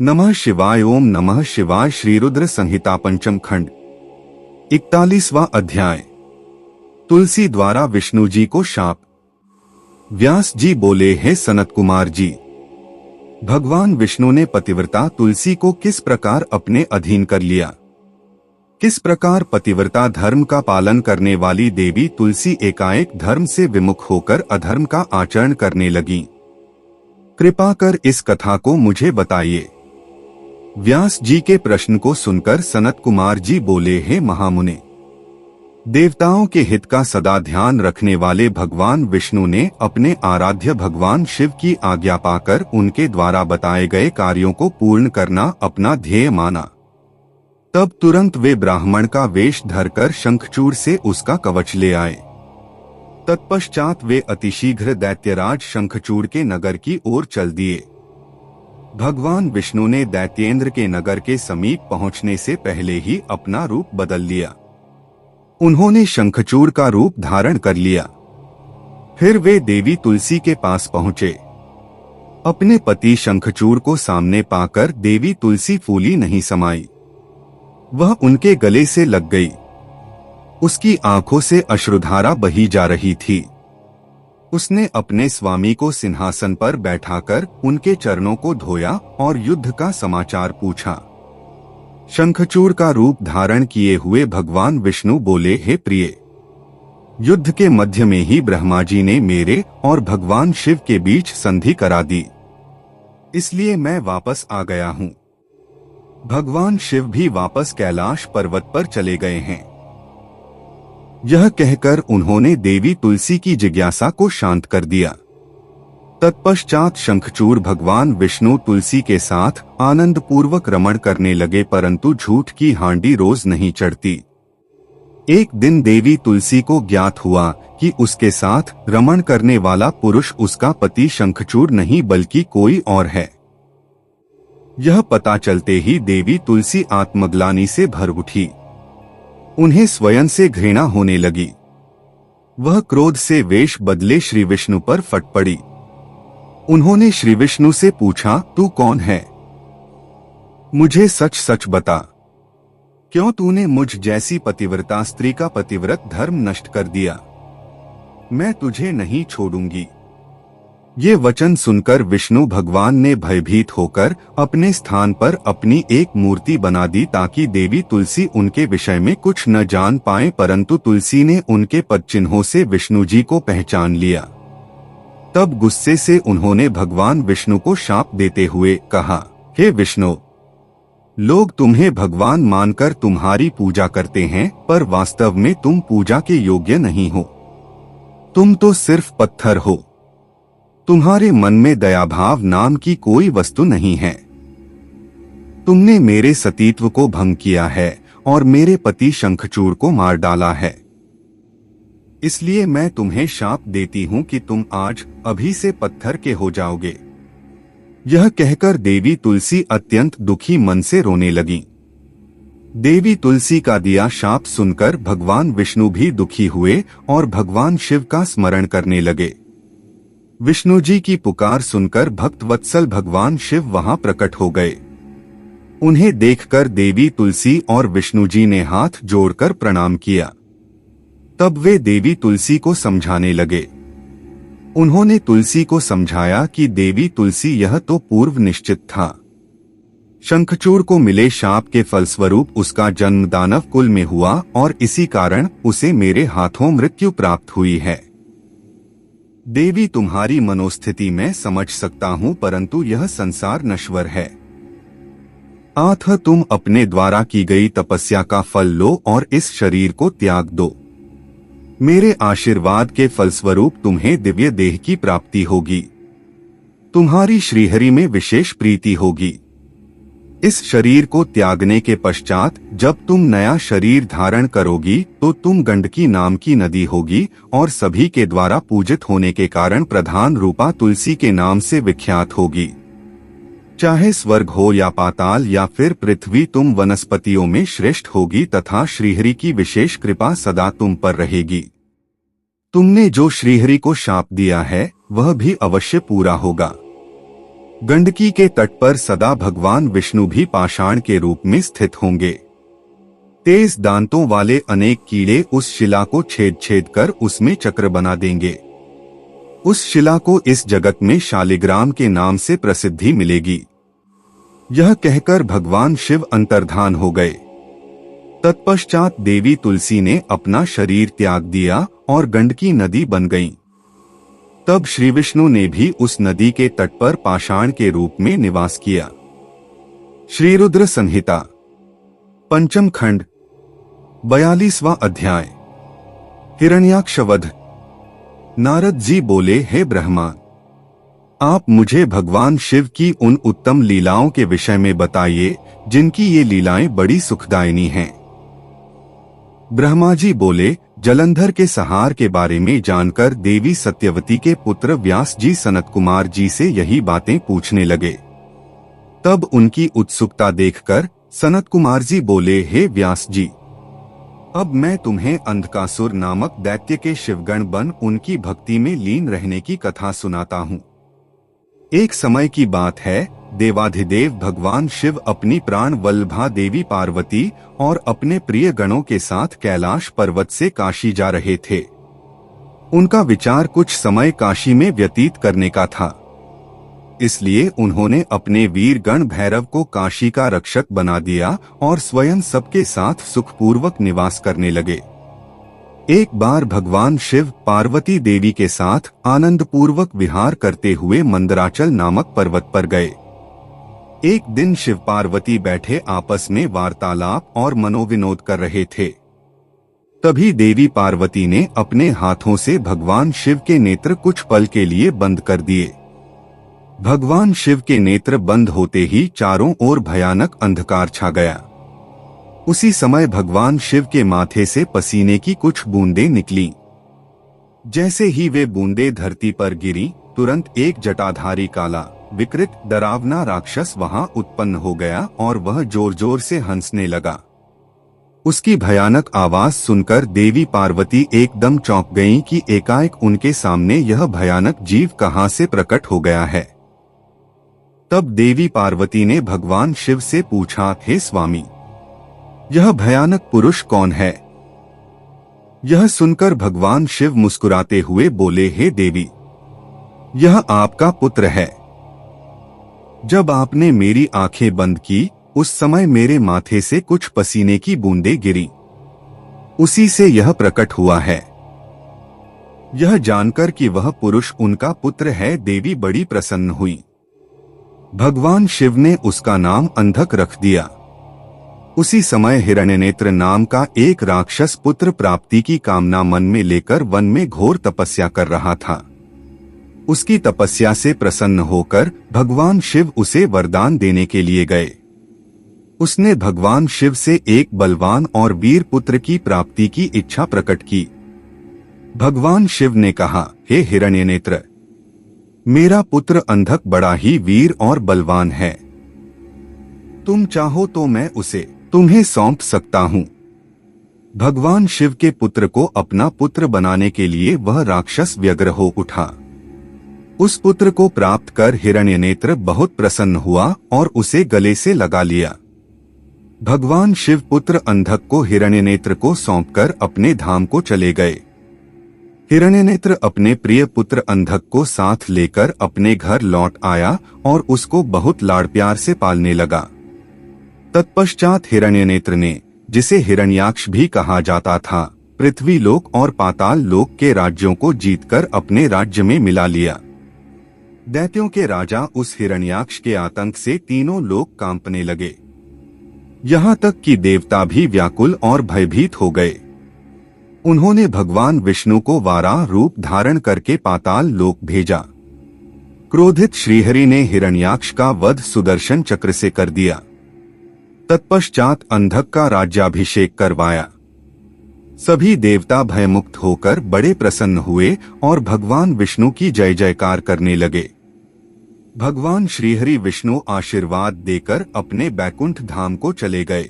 नमः शिवाय। ओम नमः शिवाय। श्री रुद्र संहिता पंचम खंड 41वां अध्याय। तुलसी द्वारा विष्णु जी को शाप। व्यास जी बोले, हे सनत कुमार जी, भगवान विष्णु ने पतिव्रता तुलसी को किस प्रकार अपने अधीन कर लिया। किस प्रकार पतिव्रता धर्म का पालन करने वाली देवी तुलसी एकाएक धर्म से विमुख होकर अधर्म का आचरण करने लगी। कृपा कर इस कथा को मुझे बताइए। व्यास जी के प्रश्न को सुनकर सनत कुमार जी बोले, हे महामुने, देवताओं के हित का सदा ध्यान रखने वाले भगवान विष्णु ने अपने आराध्य भगवान शिव की आज्ञा पाकर उनके द्वारा बताए गए कार्यों को पूर्ण करना अपना ध्येय माना। तब तुरंत वे ब्राह्मण का वेश धरकर शंखचूड़ से उसका कवच ले आए। तत्पश्चात वे अतिशीघ्र दैत्यराज शंखचूड़ के नगर की ओर चल दिए। भगवान विष्णु ने दैत्येंद्र के नगर के समीप पहुंचने से पहले ही अपना रूप बदल लिया। उन्होंने शंखचूड़ का रूप धारण कर लिया। फिर वे देवी तुलसी के पास पहुंचे। अपने पति शंखचूड़ को सामने पाकर देवी तुलसी फूली नहीं समाई। वह उनके गले से लग गई। उसकी आंखों से अश्रुधारा बही जा रही थी। उसने अपने स्वामी को सिंहासन पर बैठाकर उनके चरणों को धोया और युद्ध का समाचार पूछा। शंखचूड़ का रूप धारण किए हुए भगवान विष्णु बोले, हे प्रिय, युद्ध के मध्य में ही ब्रह्मा जी ने मेरे और भगवान शिव के बीच संधि करा दी, इसलिए मैं वापस आ गया हूँ। भगवान शिव भी वापस कैलाश पर्वत पर चले गए हैं। यह कहकर उन्होंने देवी तुलसी की जिज्ञासा को शांत कर दिया। तत्पश्चात शंखचूड़ भगवान विष्णु तुलसी के साथ आनंद पूर्वक रमण करने लगे, परंतु झूठ की हांडी रोज नहीं चढ़ती। एक दिन देवी तुलसी को ज्ञात हुआ कि उसके साथ रमण करने वाला पुरुष उसका पति शंखचूड़ नहीं बल्कि कोई और है। यह पता चलते ही देवी तुलसी आत्मग्लानि से भर उठी। उन्हें स्वयं से घृणा होने लगी। वह क्रोध से वेश बदले श्री विष्णु पर फट पड़ी। उन्होंने श्री विष्णु से पूछा, तू कौन है? मुझे सच सच बता। क्यों तूने मुझ जैसी पतिव्रता स्त्री का पतिव्रत धर्म नष्ट कर दिया? मैं तुझे नहीं छोड़ूंगी। ये वचन सुनकर विष्णु भगवान ने भयभीत होकर अपने स्थान पर अपनी एक मूर्ति बना दी ताकि देवी तुलसी उनके विषय में कुछ न जान पाए, परंतु तुलसी ने उनके पदचिन्हों से विष्णु जी को पहचान लिया। तब गुस्से से उन्होंने भगवान विष्णु को शाप देते हुए कहा, हे विष्णु, लोग तुम्हें भगवान मानकर तुम्हारी पूजा करते हैं, पर वास्तव में तुम पूजा के योग्य नहीं हो। तुम तो सिर्फ पत्थर हो। तुम्हारे मन में दयाभाव नाम की कोई वस्तु नहीं है। तुमने मेरे सतीत्व को भंग किया है और मेरे पति शंखचूड़ को मार डाला है। इसलिए मैं तुम्हें शाप देती हूँ कि तुम आज अभी से पत्थर के हो जाओगे। यह कहकर देवी तुलसी अत्यंत दुखी मन से रोने लगी। देवी तुलसी का दिया शाप सुनकर भगवान विष्णु भी दुखी हुए और भगवान शिव का स्मरण करने लगे। विष्णु जी की पुकार सुनकर भक्त वत्सल भगवान शिव वहां प्रकट हो गए। उन्हें देखकर देवी तुलसी और विष्णु जी ने हाथ जोड़कर प्रणाम किया। तब वे देवी तुलसी को समझाने लगे। उन्होंने तुलसी को समझाया कि देवी तुलसी, यह तो पूर्व निश्चित था। शंखचूड़ को मिले शाप के फलस्वरूप उसका जन्म दानव कुल में हुआ और इसी कारण उसे मेरे हाथों मृत्यु प्राप्त हुई है। देवी, तुम्हारी मनोस्थिति मैं समझ सकता हूँ, परंतु यह संसार नश्वर है। अतः तुम अपने द्वारा की गई तपस्या का फल लो और इस शरीर को त्याग दो। मेरे आशीर्वाद के फलस्वरूप तुम्हें दिव्य देह की प्राप्ति होगी। तुम्हारी श्रीहरि में विशेष प्रीति होगी। इस शरीर को त्यागने के पश्चात जब तुम नया शरीर धारण करोगी तो तुम गंडकी नाम की नदी होगी और सभी के द्वारा पूजित होने के कारण प्रधान रूपा तुलसी के नाम से विख्यात होगी। चाहे स्वर्ग हो या पाताल या फिर पृथ्वी, तुम वनस्पतियों में श्रेष्ठ होगी तथा श्रीहरि की विशेष कृपा सदा तुम पर रहेगी। तुमने जो श्रीहरि को शाप दिया है वह भी अवश्य पूरा होगा। गंडकी के तट पर सदा भगवान विष्णु भी पाषाण के रूप में स्थित होंगे। तेज दांतों वाले अनेक कीड़े उस शिला को छेद छेद कर उसमें चक्र बना देंगे। उस शिला को इस जगत में शालिग्राम के नाम से प्रसिद्धि मिलेगी। यह कहकर भगवान शिव अंतर्धान हो गए। तत्पश्चात देवी तुलसी ने अपना शरीर त्याग दिया और गंडकी नदी बन गईं। तब श्री विष्णु ने भी उस नदी के तट पर पाषाण के रूप में निवास किया। श्री रुद्र संहिता पंचम खंड 42वां अध्याय। हिरण्याक्ष वध। नारद जी बोले, हे ब्रह्मा, आप मुझे भगवान शिव की उन उत्तम लीलाओं के विषय में बताइए जिनकी ये लीलाएं बड़ी सुखदायिनी हैं। ब्रह्मा जी बोले, जलंधर के सहार के बारे में जानकर देवी सत्यवती के पुत्र व्यास जी सनत कुमार जी से यही बातें पूछने लगे। तब उनकी उत्सुकता देखकर सनत कुमार जी बोले, हे व्यास जी, अब मैं तुम्हें अंधकासुर नामक दैत्य के शिवगण बन उनकी भक्ति में लीन रहने की कथा सुनाता हूँ। एक समय की बात है, देवाधिदेव भगवान शिव अपनी प्राण वल्लभा देवी पार्वती और अपने प्रिय गणों के साथ कैलाश पर्वत से काशी जा रहे थे। उनका विचार कुछ समय काशी में व्यतीत करने का था। इसलिए उन्होंने अपने वीर गण भैरव को काशी का रक्षक बना दिया और स्वयं सबके साथ सुखपूर्वक निवास करने लगे। एक बार भगवान शिव पार्वती देवी के साथ आनंद पूर्वक विहार करते हुए मंदराचल नामक पर्वत पर गए। एक दिन शिव पार्वती बैठे आपस में वार्तालाप और मनोविनोद कर रहे थे। तभी देवी पार्वती ने अपने हाथों से भगवान शिव के नेत्र कुछ पल के लिए बंद कर दिए। भगवान शिव के नेत्र बंद होते ही चारों ओर भयानक अंधकार छा गया। उसी समय भगवान शिव के माथे से पसीने की कुछ बूंदें निकलीं। जैसे ही वे बूंदें धरती पर गिरी, तुरंत एक जटाधारी काला विकृत डरावना राक्षस वहां उत्पन्न हो गया और वह जोर जोर से हंसने लगा। उसकी भयानक आवाज सुनकर देवी पार्वती एकदम चौंक गईं कि एकाएक उनके सामने यह भयानक जीव कहां से प्रकट हो गया है। तब देवी पार्वती ने भगवान शिव से पूछा, हे स्वामी, यह भयानक पुरुष कौन है? यह सुनकर भगवान शिव मुस्कुराते हुए बोले, हे देवी, यह आपका पुत्र है। जब आपने मेरी आंखें बंद की, उस समय मेरे माथे से कुछ पसीने की बूंदें गिरी, उसी से यह प्रकट हुआ है। यह जानकर कि वह पुरुष उनका पुत्र है, देवी बड़ी प्रसन्न हुई। भगवान शिव ने उसका नाम अंधक रख दिया। उसी समय हिरण्यनेत्र नाम का एक राक्षस पुत्र प्राप्ति की कामना मन में लेकर वन में घोर तपस्या कर रहा था। उसकी तपस्या से प्रसन्न होकर भगवान शिव उसे वरदान देने के लिए गए। उसने भगवान शिव से एक बलवान और वीर पुत्र की प्राप्ति की इच्छा प्रकट की। भगवान शिव ने कहा, हे हिरण्यनेत्र, मेरा पुत्र अंधक बड़ा ही वीर और बलवान है। तुम चाहो तो मैं उसे तुम्हें सौंप सकता हूँ। भगवान शिव के पुत्र को अपना पुत्र बनाने के लिए वह राक्षस व्यग्र हो उठा। उस पुत्र को प्राप्त कर हिरण्यनेत्र बहुत प्रसन्न हुआ और उसे गले से लगा लिया। भगवान शिव पुत्र अंधक को हिरण्यनेत्र को सौंपकर अपने धाम को चले गए। हिरण्यनेत्र अपने प्रिय पुत्र अंधक को साथ लेकर अपने घर लौट आया और उसको बहुत लाड़ प्यार से पालने लगा। तत्पश्चात हिरण्यनेत्र ने, जिसे हिरण्याक्ष भी कहा जाता था, पृथ्वी लोक और पाताल लोक के राज्यों को जीतकर अपने राज्य में मिला लिया। दैत्यों के राजा उस हिरण्याक्ष के आतंक से तीनों लोक कांपने लगे। यहाँ तक कि देवता भी व्याकुल और भयभीत हो गए। उन्होंने भगवान विष्णु को वाराह रूप धारण करके पाताल लोक भेजा। क्रोधित श्रीहरि ने हिरण्याक्ष का वध सुदर्शन चक्र से कर दिया। तत्पश्चात अंधक का राज्याभिषेक करवाया। सभी देवता भयमुक्त होकर बड़े प्रसन्न हुए और भगवान विष्णु की जय जयकार करने लगे। भगवान श्रीहरि विष्णु आशीर्वाद देकर अपने बैकुंठ धाम को चले गए।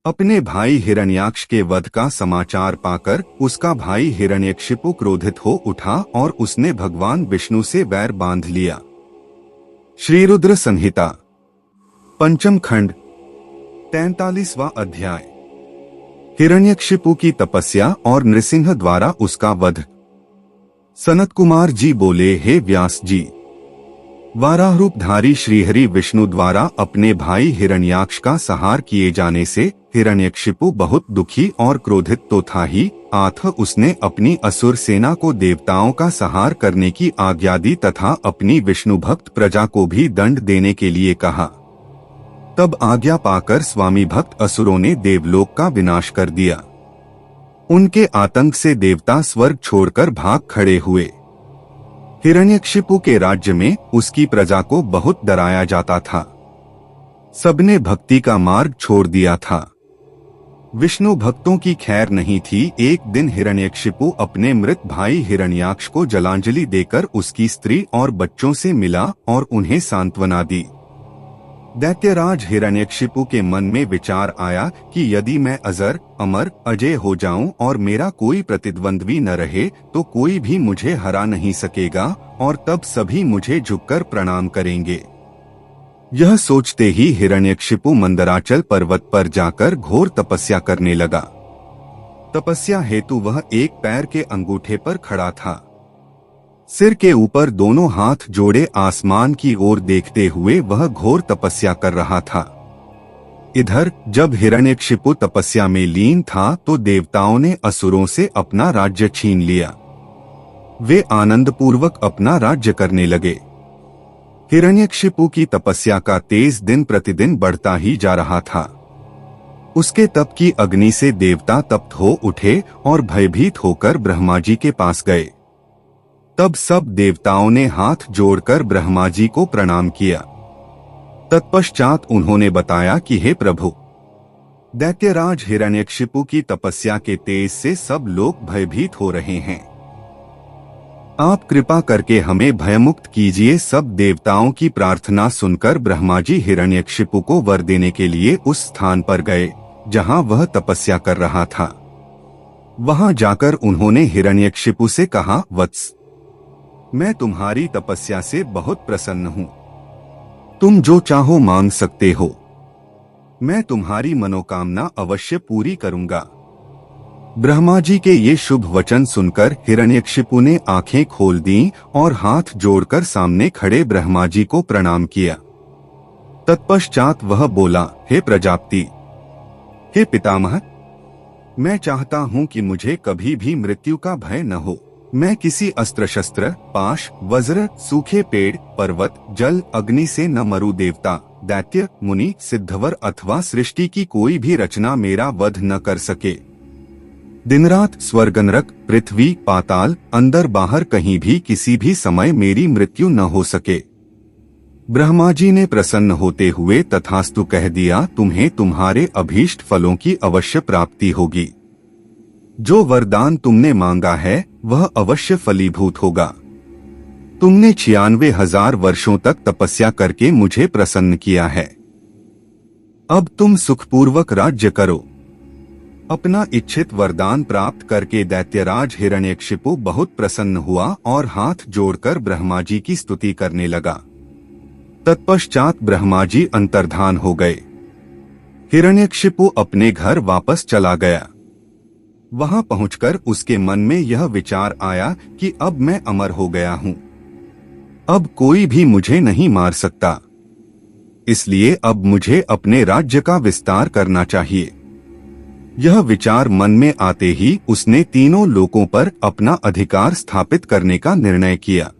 अपने भाई हिरण्याक्ष के वध का समाचार पाकर उसका भाई हिरण्यकशिपु क्रोधित हो उठा और उसने भगवान विष्णु से वैर बांध लिया। श्रीरुद्र संहिता पंचम खंड 43वां अध्याय। हिरण्यकशिपु की तपस्या और नृसिंह द्वारा उसका वध। सनत कुमार जी बोले, हे व्यास जी, वाराह रूपधारी श्रीहरि विष्णु द्वारा अपने भाई हिरण्याक्ष का संहार किए जाने से हिरण्यकशिपु बहुत दुखी और क्रोधित तो था ही, आथ उसने अपनी असुर सेना को देवताओं का संहार करने की आज्ञा दी तथा अपनी विष्णु भक्त प्रजा को भी दंड देने के लिए कहा। तब आज्ञा पाकर स्वामी भक्त असुरों ने देवलोक का विनाश कर दिया। उनके आतंक से देवता स्वर्ग छोड़कर भाग खड़े हुए। हिरण्यकशिपु के राज्य में उसकी प्रजा को बहुत डराया जाता था। सबने भक्ति का मार्ग छोड़ दिया था। विष्णु भक्तों की खैर नहीं थी। एक दिन हिरण्यकशिपु अपने मृत भाई हिरण्याक्ष को जलांजलि देकर उसकी स्त्री और बच्चों से मिला और उन्हें सांत्वना दी। दैत्यराज हिरण्यकशिपु के मन में विचार आया कि यदि मैं अजर अमर अजय हो जाऊं और मेरा कोई प्रतिद्वंद्वी न रहे तो कोई भी मुझे हरा नहीं सकेगा और तब सभी मुझे झुककर प्रणाम करेंगे। यह सोचते ही हिरण्यकशिपु मंदराचल पर्वत पर जाकर घोर तपस्या करने लगा। तपस्या हेतु वह एक पैर के अंगूठे पर खड़ा था। सिर के ऊपर दोनों हाथ जोड़े आसमान की ओर देखते हुए वह घोर तपस्या कर रहा था। इधर जब हिरण्यकशिपु तपस्या में लीन था तो देवताओं ने असुरों से अपना राज्य छीन लिया। वे आनंद पूर्वक अपना राज्य करने लगे। हिरण्यकशिपु की तपस्या का तेज दिन प्रतिदिन बढ़ता ही जा रहा था। उसके तप की अग्नि से देवता तप्त हो उठे और भयभीत होकर ब्रह्मा जी के पास गए। तब सब देवताओं ने हाथ जोड़कर ब्रह्मा जी को प्रणाम किया। तत्पश्चात उन्होंने बताया कि हे प्रभु, दैत्यराज हिरण्यकशिपु की तपस्या के तेज से सब लोग भयभीत हो रहे हैं। आप कृपा करके हमें भयमुक्त कीजिए। सब देवताओं की प्रार्थना सुनकर ब्रह्मा जी हिरण्यकशिपु को वर देने के लिए उस स्थान पर गए जहां वह तपस्या कर रहा था। वहां जाकर उन्होंने हिरण्यकशिपु से कहा, वत्स, मैं तुम्हारी तपस्या से बहुत प्रसन्न हूँ। तुम जो चाहो मांग सकते हो। मैं तुम्हारी मनोकामना अवश्य पूरी करूंगा। ब्रह्मा जी के ये शुभ वचन सुनकर हिरण्यकशिपु ने आंखें खोल दी और हाथ जोड़कर सामने खड़े ब्रह्मा जी को प्रणाम किया। तत्पश्चात वह बोला, हे प्रजापति, हे पितामह, मैं चाहता हूँ कि मुझे कभी भी मृत्यु का भय न हो। मैं किसी अस्त्र शस्त्र, पाश, वज्र, सूखे पेड़, पर्वत, जल, अग्नि से न मरूं। देवता, दैत्य, मुनि, सिद्धवर अथवा सृष्टि की कोई भी रचना मेरा वध न कर सके। दिन रात स्वर्ग नरक, पृथ्वी, पाताल, अंदर बाहर कहीं भी किसी भी समय मेरी मृत्यु न हो सके। ब्रह्मा जी ने प्रसन्न होते हुए तथास्तु कह दिया। तुम्हें तुम्हारे अभीष्ट फलों की अवश्य प्राप्ति होगी। जो वरदान तुमने मांगा है वह अवश्य फलीभूत होगा। तुमने 96,000 वर्षों तक तपस्या करके मुझे प्रसन्न किया है। अब तुम सुखपूर्वक राज्य करो। अपना इच्छित वरदान प्राप्त करके दैत्यराज हिरण्यकशिपु बहुत प्रसन्न हुआ और हाथ जोड़कर ब्रह्मा जी की स्तुति करने लगा। तत्पश्चात ब्रह्मा जी अंतर्धान हो गए। हिरण्यकशिपु अपने घर वापस चला गया। वहां पहुंचकर उसके मन में यह विचार आया कि अब मैं अमर हो गया हूं। अब कोई भी मुझे नहीं मार सकता। इसलिए अब मुझे अपने राज्य का विस्तार करना चाहिए। यह विचार मन में आते ही उसने तीनों लोकों पर अपना अधिकार स्थापित करने का निर्णय किया।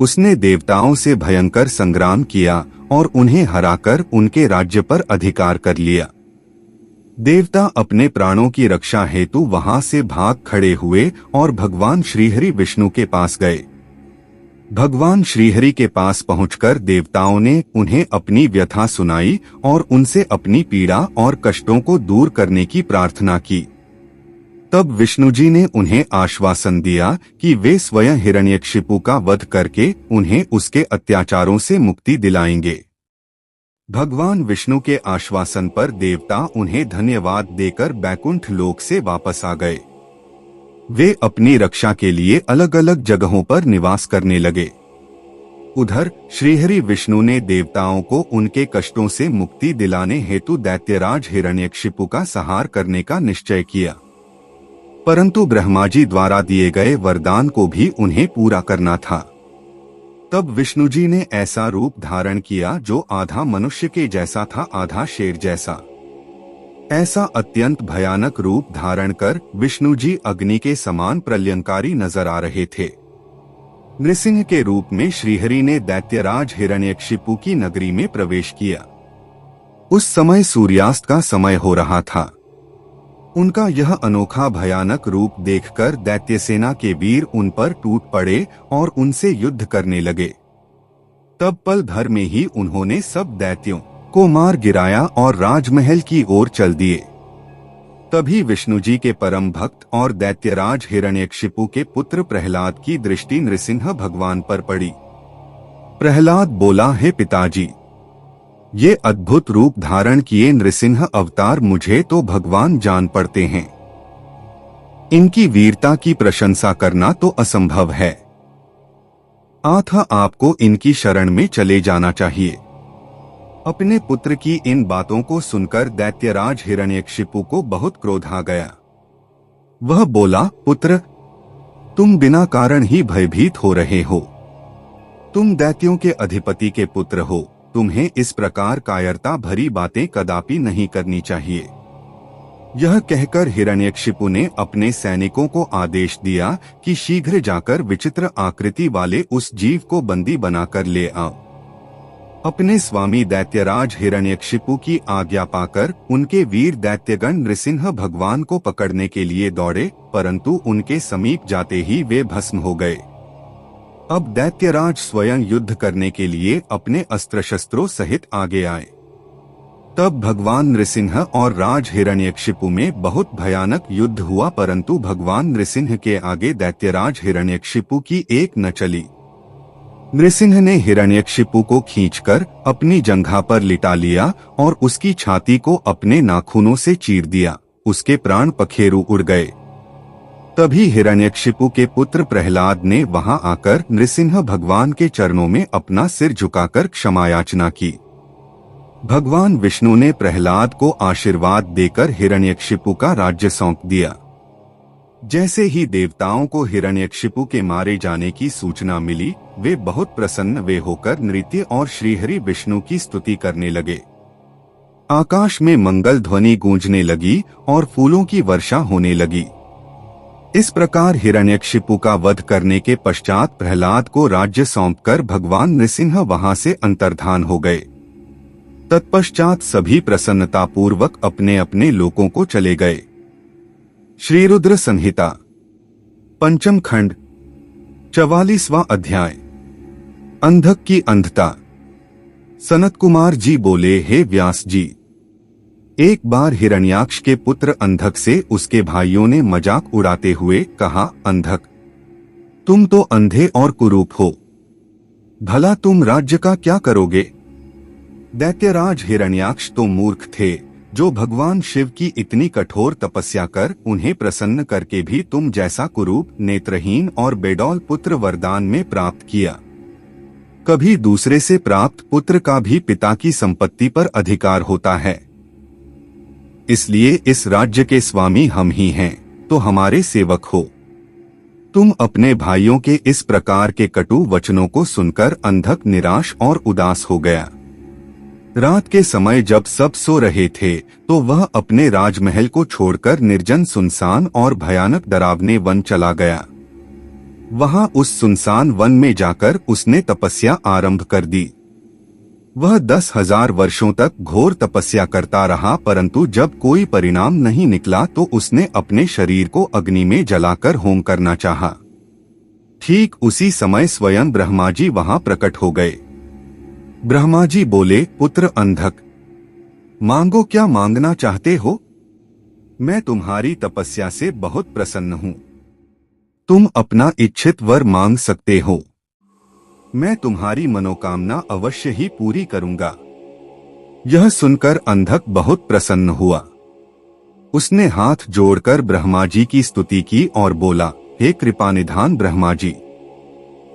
उसने देवताओं से भयंकर संग्राम किया और उन्हें हराकर उनके राज्य पर अधिकार कर लिया। देवता अपने प्राणों की रक्षा हेतु वहां से भाग खड़े हुए और भगवान श्रीहरि विष्णु के पास गए। भगवान श्रीहरि के पास पहुंचकर देवताओं ने उन्हें अपनी व्यथा सुनाई और उनसे अपनी पीड़ा और कष्टों को दूर करने की प्रार्थना की। तब विष्णु जी ने उन्हें आश्वासन दिया कि वे स्वयं हिरण्यकशिपु का वध करके उन्हें उसके अत्याचारों से मुक्ति दिलाएंगे। भगवान विष्णु के आश्वासन पर देवता उन्हें धन्यवाद देकर बैकुंठ लोक से वापस आ गए। वे अपनी रक्षा के लिए अलग अलग जगहों पर निवास करने लगे। उधर श्रीहरि विष्णु ने देवताओं को उनके कष्टों से मुक्ति दिलाने हेतु दैत्यराज हिरण्यकशिपु का संहार करने का निश्चय किया, परंतु ब्रह्मा जी द्वारा दिए गए वरदान को भी उन्हें पूरा करना था। तब विष्णु जी ने ऐसा रूप धारण किया जो आधा मनुष्य के जैसा था, आधा शेर जैसा। ऐसा अत्यंत भयानक रूप धारण कर विष्णु जी अग्नि के समान प्रलयंकारी नजर आ रहे थे। नृसिंह के रूप में श्रीहरि ने दैत्यराज हिरण्यकशिपु की नगरी में प्रवेश किया। उस समय सूर्यास्त का समय हो रहा था। उनका यह अनोखा भयानक रूप देखकर दैत्य सेना के वीर उन पर टूट पड़े और उनसे युद्ध करने लगे। तब पल भर में ही उन्होंने सब दैत्यों को मार गिराया और राजमहल की ओर चल दिए। तभी विष्णु जी के परम भक्त और दैत्यराज हिरण्यकशिपु के पुत्र प्रहलाद की दृष्टि नृसिंह भगवान पर पड़ी। प्रहलाद बोला, हे पिताजी, ये अद्भुत रूप धारण किए नृसिंह अवतार मुझे तो भगवान जान पड़ते हैं। इनकी वीरता की प्रशंसा करना तो असंभव है, अतः आपको इनकी शरण में चले जाना चाहिए। अपने पुत्र की इन बातों को सुनकर दैत्यराज हिरण्यकशिपु को बहुत क्रोध आ गया। वह बोला, पुत्र, तुम बिना कारण ही भयभीत हो रहे हो। तुम दैत्यों के अधिपति के पुत्र हो, तुम्हें इस प्रकार कायरता भरी बातें कदापि नहीं करनी चाहिए। यह कहकर हिरण्यकशिपु ने अपने सैनिकों को आदेश दिया कि शीघ्र जाकर विचित्र आकृति वाले उस जीव को बंदी बनाकर ले आओ। अपने स्वामी दैत्यराज हिरण्यकशिपु की आज्ञा पाकर उनके वीर दैत्यगण नृसिंह भगवान को पकड़ने के लिए दौड़े, परंतु उनके समीप जाते ही वे भस्म हो गए। अब दैत्यराज स्वयं युद्ध करने के लिए अपने अस्त्र शस्त्रों सहित आगे आए। तब भगवान नृसिंह और राज हिरण्यकशिपु में बहुत भयानक युद्ध हुआ, परंतु भगवान नृसिंह के आगे दैत्यराज हिरण्यकशिपु की एक न चली। नृसिंह ने हिरण्यकशिपु को खींचकर अपनी जंघा पर लिटा लिया और उसकी छाती को अपने नाखूनों से चीर दिया। उसके प्राण पखेरु उड़ गए। तभी हिरण्यकशिपु के पुत्र प्रहलाद ने वहां आकर नृसिंह भगवान के चरणों में अपना सिर झुकाकर क्षमा याचना की। भगवान विष्णु ने प्रहलाद को आशीर्वाद देकर हिरण्यकशिपु का राज्य सौंप दिया। जैसे ही देवताओं को हिरण्यकशिपु के मारे जाने की सूचना मिली, वे बहुत प्रसन्न वे होकर नृत्य और श्रीहरि विष्णु की स्तुति करने लगे। आकाश में मंगल ध्वनि गूंजने लगी और फूलों की वर्षा होने लगी। इस प्रकार हिरण्यकशिपु का वध करने के पश्चात प्रहलाद को राज्य सौंपकर भगवान नृसिंह वहां से अंतर्धान हो गए। तत्पश्चात सभी प्रसन्नतापूर्वक अपने अपने लोकों को चले गए। श्री रुद्र संहिता पंचम खंड 44वां अध्याय। अंधक की अंधता। सनत कुमार जी बोले, हे व्यास जी, एक बार हिरण्याक्ष के पुत्र अंधक से उसके भाइयों ने मजाक उड़ाते हुए कहा, अंधक, तुम तो अंधे और कुरूप हो, भला तुम राज्य का क्या करोगे? दैत्यराज हिरण्याक्ष तो मूर्ख थे, जो भगवान शिव की इतनी कठोर तपस्या कर उन्हें प्रसन्न करके भी तुम जैसा कुरूप, नेत्रहीन और बेडौल पुत्र वरदान में प्राप्त किया। कभी दूसरे से प्राप्त पुत्र का भी पिता की संपत्ति पर अधिकार होता है। इसलिए इस राज्य के स्वामी हम ही हैं, तो हमारे सेवक हो। तुम अपने भाइयों के इस प्रकार के कटु वचनों को सुनकर अंधक निराश और उदास हो गया। रात के समय जब सब सो रहे थे, तो वह अपने राजमहल को छोड़कर निर्जन, सुनसान और भयानक डरावने वन चला गया। वहां उस सुनसान वन में जाकर उसने तपस्या आरंभ कर दी। वह 10,000 वर्षों तक घोर तपस्या करता रहा, परंतु जब कोई परिणाम नहीं निकला तो उसने अपने शरीर को अग्नि में जलाकर होम करना चाहा। ठीक उसी समय स्वयं ब्रह्मा जी वहां प्रकट हो गए। ब्रह्मा जी बोले, पुत्र अंधक, मांगो, क्या मांगना चाहते हो? मैं तुम्हारी तपस्या से बहुत प्रसन्न हूँ। तुम अपना इच्छित वर मांग सकते हो। मैं तुम्हारी मनोकामना अवश्य ही पूरी करूंगा। यह सुनकर अंधक बहुत प्रसन्न हुआ। उसने हाथ जोड़कर ब्रह्मा जी की स्तुति की और बोला, हे कृपानिधान ब्रह्मा जी,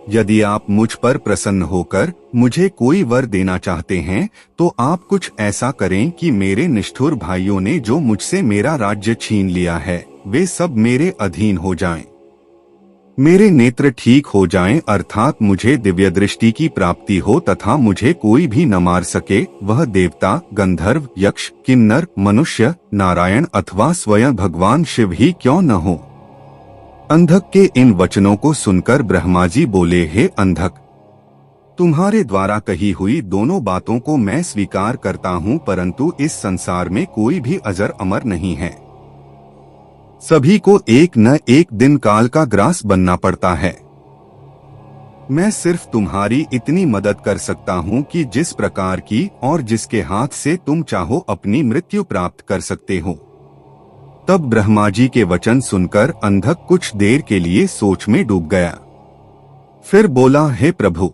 यदि आप मुझ पर प्रसन्न होकर मुझे कोई वर देना चाहते हैं तो आप कुछ ऐसा करें कि मेरे निष्ठुर भाइयों ने जो मुझसे मेरा राज्य छीन लिया है वे सब मेरे अधीन हो जाएं। मेरे नेत्र ठीक हो जाएं, अर्थात मुझे दिव्य दृष्टि की प्राप्ति हो तथा मुझे कोई भी न मार सके, वह देवता, गंधर्व, यक्ष, किन्नर, मनुष्य, नारायण अथवा स्वयं भगवान शिव ही क्यों न हो। अंधक के इन वचनों को सुनकर ब्रह्मा जी बोले, हे अंधक, तुम्हारे द्वारा कही हुई दोनों बातों को मैं स्वीकार करता हूँ, परंतु इस संसार में कोई भी अजर अमर नहीं है। सभी को एक न एक दिन काल का ग्रास बनना पड़ता है। मैं सिर्फ तुम्हारी इतनी मदद कर सकता हूँ कि जिस प्रकार की और जिसके हाथ से तुम चाहो अपनी मृत्यु प्राप्त कर सकते हो। तब ब्रह्मा जी के वचन सुनकर अंधक कुछ देर के लिए सोच में डूब गया। फिर बोला, हे प्रभु,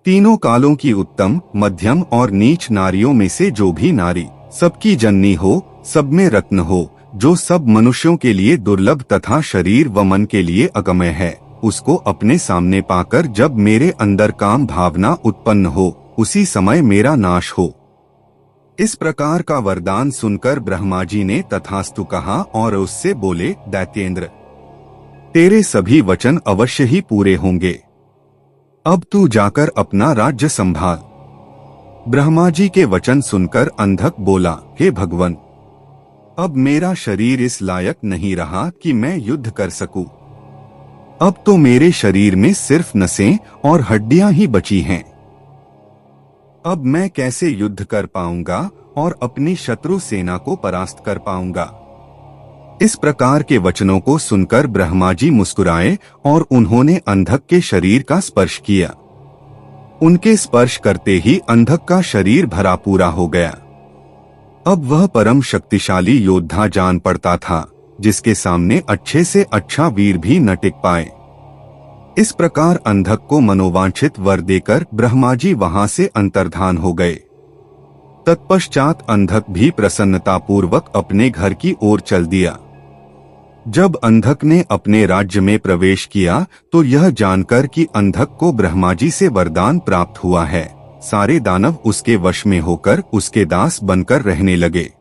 तीनों कालों की उत्तम, मध्यम और नीच नारियों में से जो भी नारी सबकी जननी हो, सब में रत्न हो, जो सब मनुष्यों के लिए दुर्लभ तथा शरीर व मन के लिए अगम्य है, उसको अपने सामने पाकर जब मेरे अंदर काम भावना उत्पन्न हो, उसी समय मेरा नाश हो। इस प्रकार का वरदान सुनकर ब्रह्मा जी ने तथास्तु कहा और उससे बोले, दैत्येंद्र, तेरे सभी वचन अवश्य ही पूरे होंगे। अब तू जाकर अपना राज्य संभाल। ब्रह्मा जी के वचन सुनकर अंधक बोला, हे भगवान, अब मेरा शरीर इस लायक नहीं रहा कि मैं युद्ध कर सकूं। अब तो मेरे शरीर में सिर्फ नसें और हड्डियां ही बची हैं। अब मैं कैसे युद्ध कर पाऊंगा और अपनी शत्रु सेना को परास्त कर पाऊंगा। इस प्रकार के वचनों को सुनकर ब्रह्मा जी मुस्कुराए और उन्होंने अंधक के शरीर का स्पर्श किया। उनके स्पर्श करते ही अंधक का शरीर भरा पूरा हो गया। अब वह परम शक्तिशाली योद्धा जान पड़ता था, जिसके सामने अच्छे से अच्छा वीर भी न टिक पाए। इस प्रकार अंधक को मनोवांछित वर देकर ब्रह्मा जी वहां से अंतर्धान हो गए। तत्पश्चात अंधक भी प्रसन्नतापूर्वक अपने घर की ओर चल दिया। जब अंधक ने अपने राज्य में प्रवेश किया तो यह जानकर कि अंधक को ब्रह्मा जी से वरदान प्राप्त हुआ है, सारे दानव उसके वश में होकर उसके दास बनकर रहने लगे।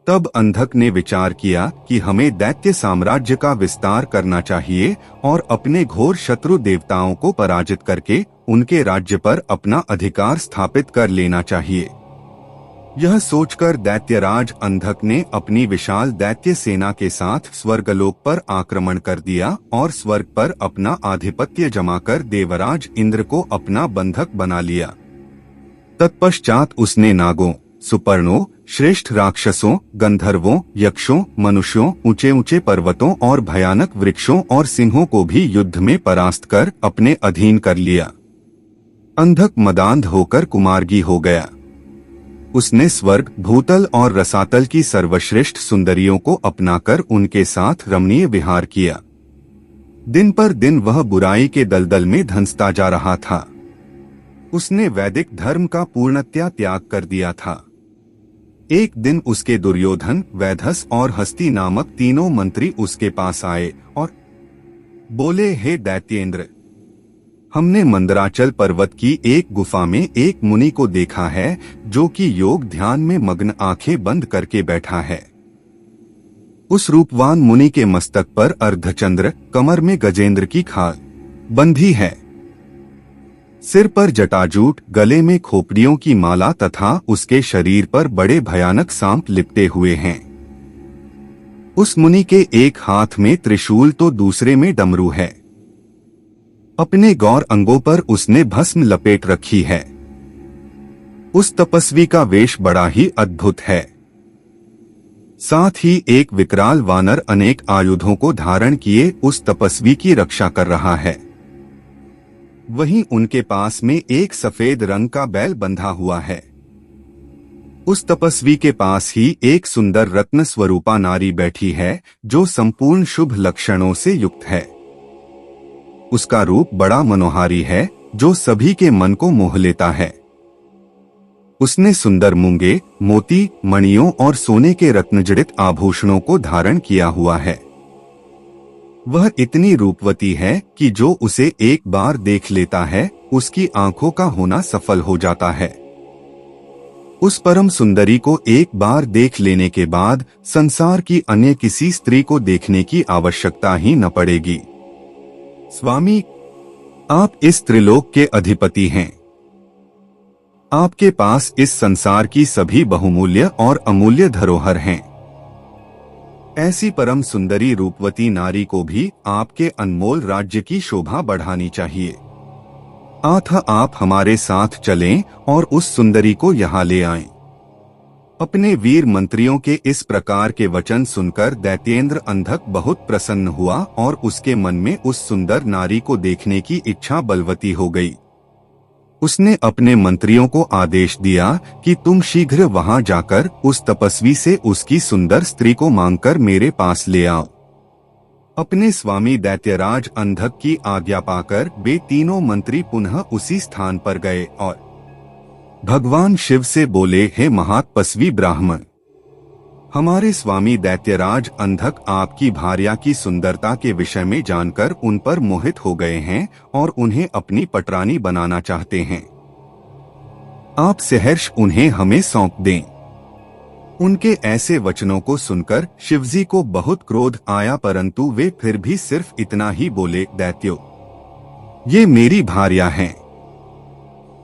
तब अंधक ने विचार किया कि हमें दैत्य साम्राज्य का विस्तार करना चाहिए और अपने घोर शत्रु देवताओं को पराजित करके उनके राज्य पर अपना अधिकार स्थापित कर लेना चाहिए। यह सोचकर दैत्यराज अंधक ने अपनी विशाल दैत्य सेना के साथ स्वर्गलोक पर आक्रमण कर दिया और स्वर्ग पर अपना आधिपत्य जमाकर देवराज इंद्र को अपना बंधक बना लिया। तत्पश्चात उसने नागों, सुपर्णों, श्रेष्ठ राक्षसों, गंधर्वों, यक्षों, मनुष्यों, ऊंचे ऊंचे पर्वतों और भयानक वृक्षों और सिंहों को भी युद्ध में परास्त कर अपने अधीन कर लिया। अंधक मदांध होकर कुमार्गी हो गया। उसने स्वर्ग, भूतल और रसातल की सर्वश्रेष्ठ सुंदरियों को अपनाकर उनके साथ रमणीय विहार किया। दिन पर दिन वह बुराई के दलदल में धंसता जा रहा था। उसने वैदिक धर्म का पूर्णतया त्याग कर दिया था। एक दिन उसके दुर्योधन, वैधस और हस्ती नामक तीनों मंत्री उसके पास आए और बोले, हे दैत्येंद्र, हमने मंदराचल पर्वत की एक गुफा में एक मुनि को देखा है जो कि योग ध्यान में मग्न आंखें बंद करके बैठा है। उस रूपवान मुनि के मस्तक पर अर्धचंद्र, कमर में गजेंद्र की खाल बंधी है, सिर पर जटाजूट, गले में खोपड़ियों की माला तथा उसके शरीर पर बड़े भयानक सांप लिपटे हुए हैं। उस मुनि के एक हाथ में त्रिशूल तो दूसरे में डमरू है। अपने गौर अंगों पर उसने भस्म लपेट रखी है। उस तपस्वी का वेश बड़ा ही अद्भुत है। साथ ही एक विकराल वानर अनेक आयुधों को धारण किए उस तपस्वी की रक्षा कर रहा है। वहीं उनके पास में एक सफेद रंग का बैल बंधा हुआ है। उस तपस्वी के पास ही एक सुंदर रत्न स्वरूपा नारी बैठी है जो संपूर्ण शुभ लक्षणों से युक्त है। उसका रूप बड़ा मनोहारी है जो सभी के मन को मोह लेता है। उसने सुंदर मूंगे, मोती, मणियों और सोने के रत्नजड़ित आभूषणों को धारण किया हुआ है। वह इतनी रूपवती है कि जो उसे एक बार देख लेता है उसकी आंखों का होना सफल हो जाता है। उस परम सुंदरी को एक बार देख लेने के बाद संसार की अन्य किसी स्त्री को देखने की आवश्यकता ही न पड़ेगी। स्वामी, आप इस त्रिलोक के अधिपति हैं। आपके पास इस संसार की सभी बहुमूल्य और अमूल्य धरोहर हैं। ऐसी परम सुंदरी रूपवती नारी को भी आपके अनमोल राज्य की शोभा बढ़ानी चाहिए। अतः आप हमारे साथ चलें और उस सुंदरी को यहाँ ले आएं। अपने वीर मंत्रियों के इस प्रकार के वचन सुनकर दैत्येंद्र अंधक बहुत प्रसन्न हुआ और उसके मन में उस सुंदर नारी को देखने की इच्छा बलवती हो गई। उसने अपने मंत्रियों को आदेश दिया कि तुम शीघ्र वहां जाकर उस तपस्वी से उसकी सुंदर स्त्री को मांगकर मेरे पास ले आओ। अपने स्वामी दैत्यराज अंधक की आज्ञा पाकर वे तीनों मंत्री पुनः उसी स्थान पर गए और भगवान शिव से बोले, हे महातपस्वी ब्राह्मण, हमारे स्वामी दैत्यराज अंधक आपकी भार्या की सुंदरता के विषय में जानकर उन पर मोहित हो गए हैं और उन्हें अपनी पटरानी बनाना चाहते हैं। आप सहर्ष उन्हें हमें सौंप दें। उनके ऐसे वचनों को सुनकर शिवजी को बहुत क्रोध आया, परंतु वे फिर भी सिर्फ इतना ही बोले, दैत्यो, ये मेरी भार्या हैं।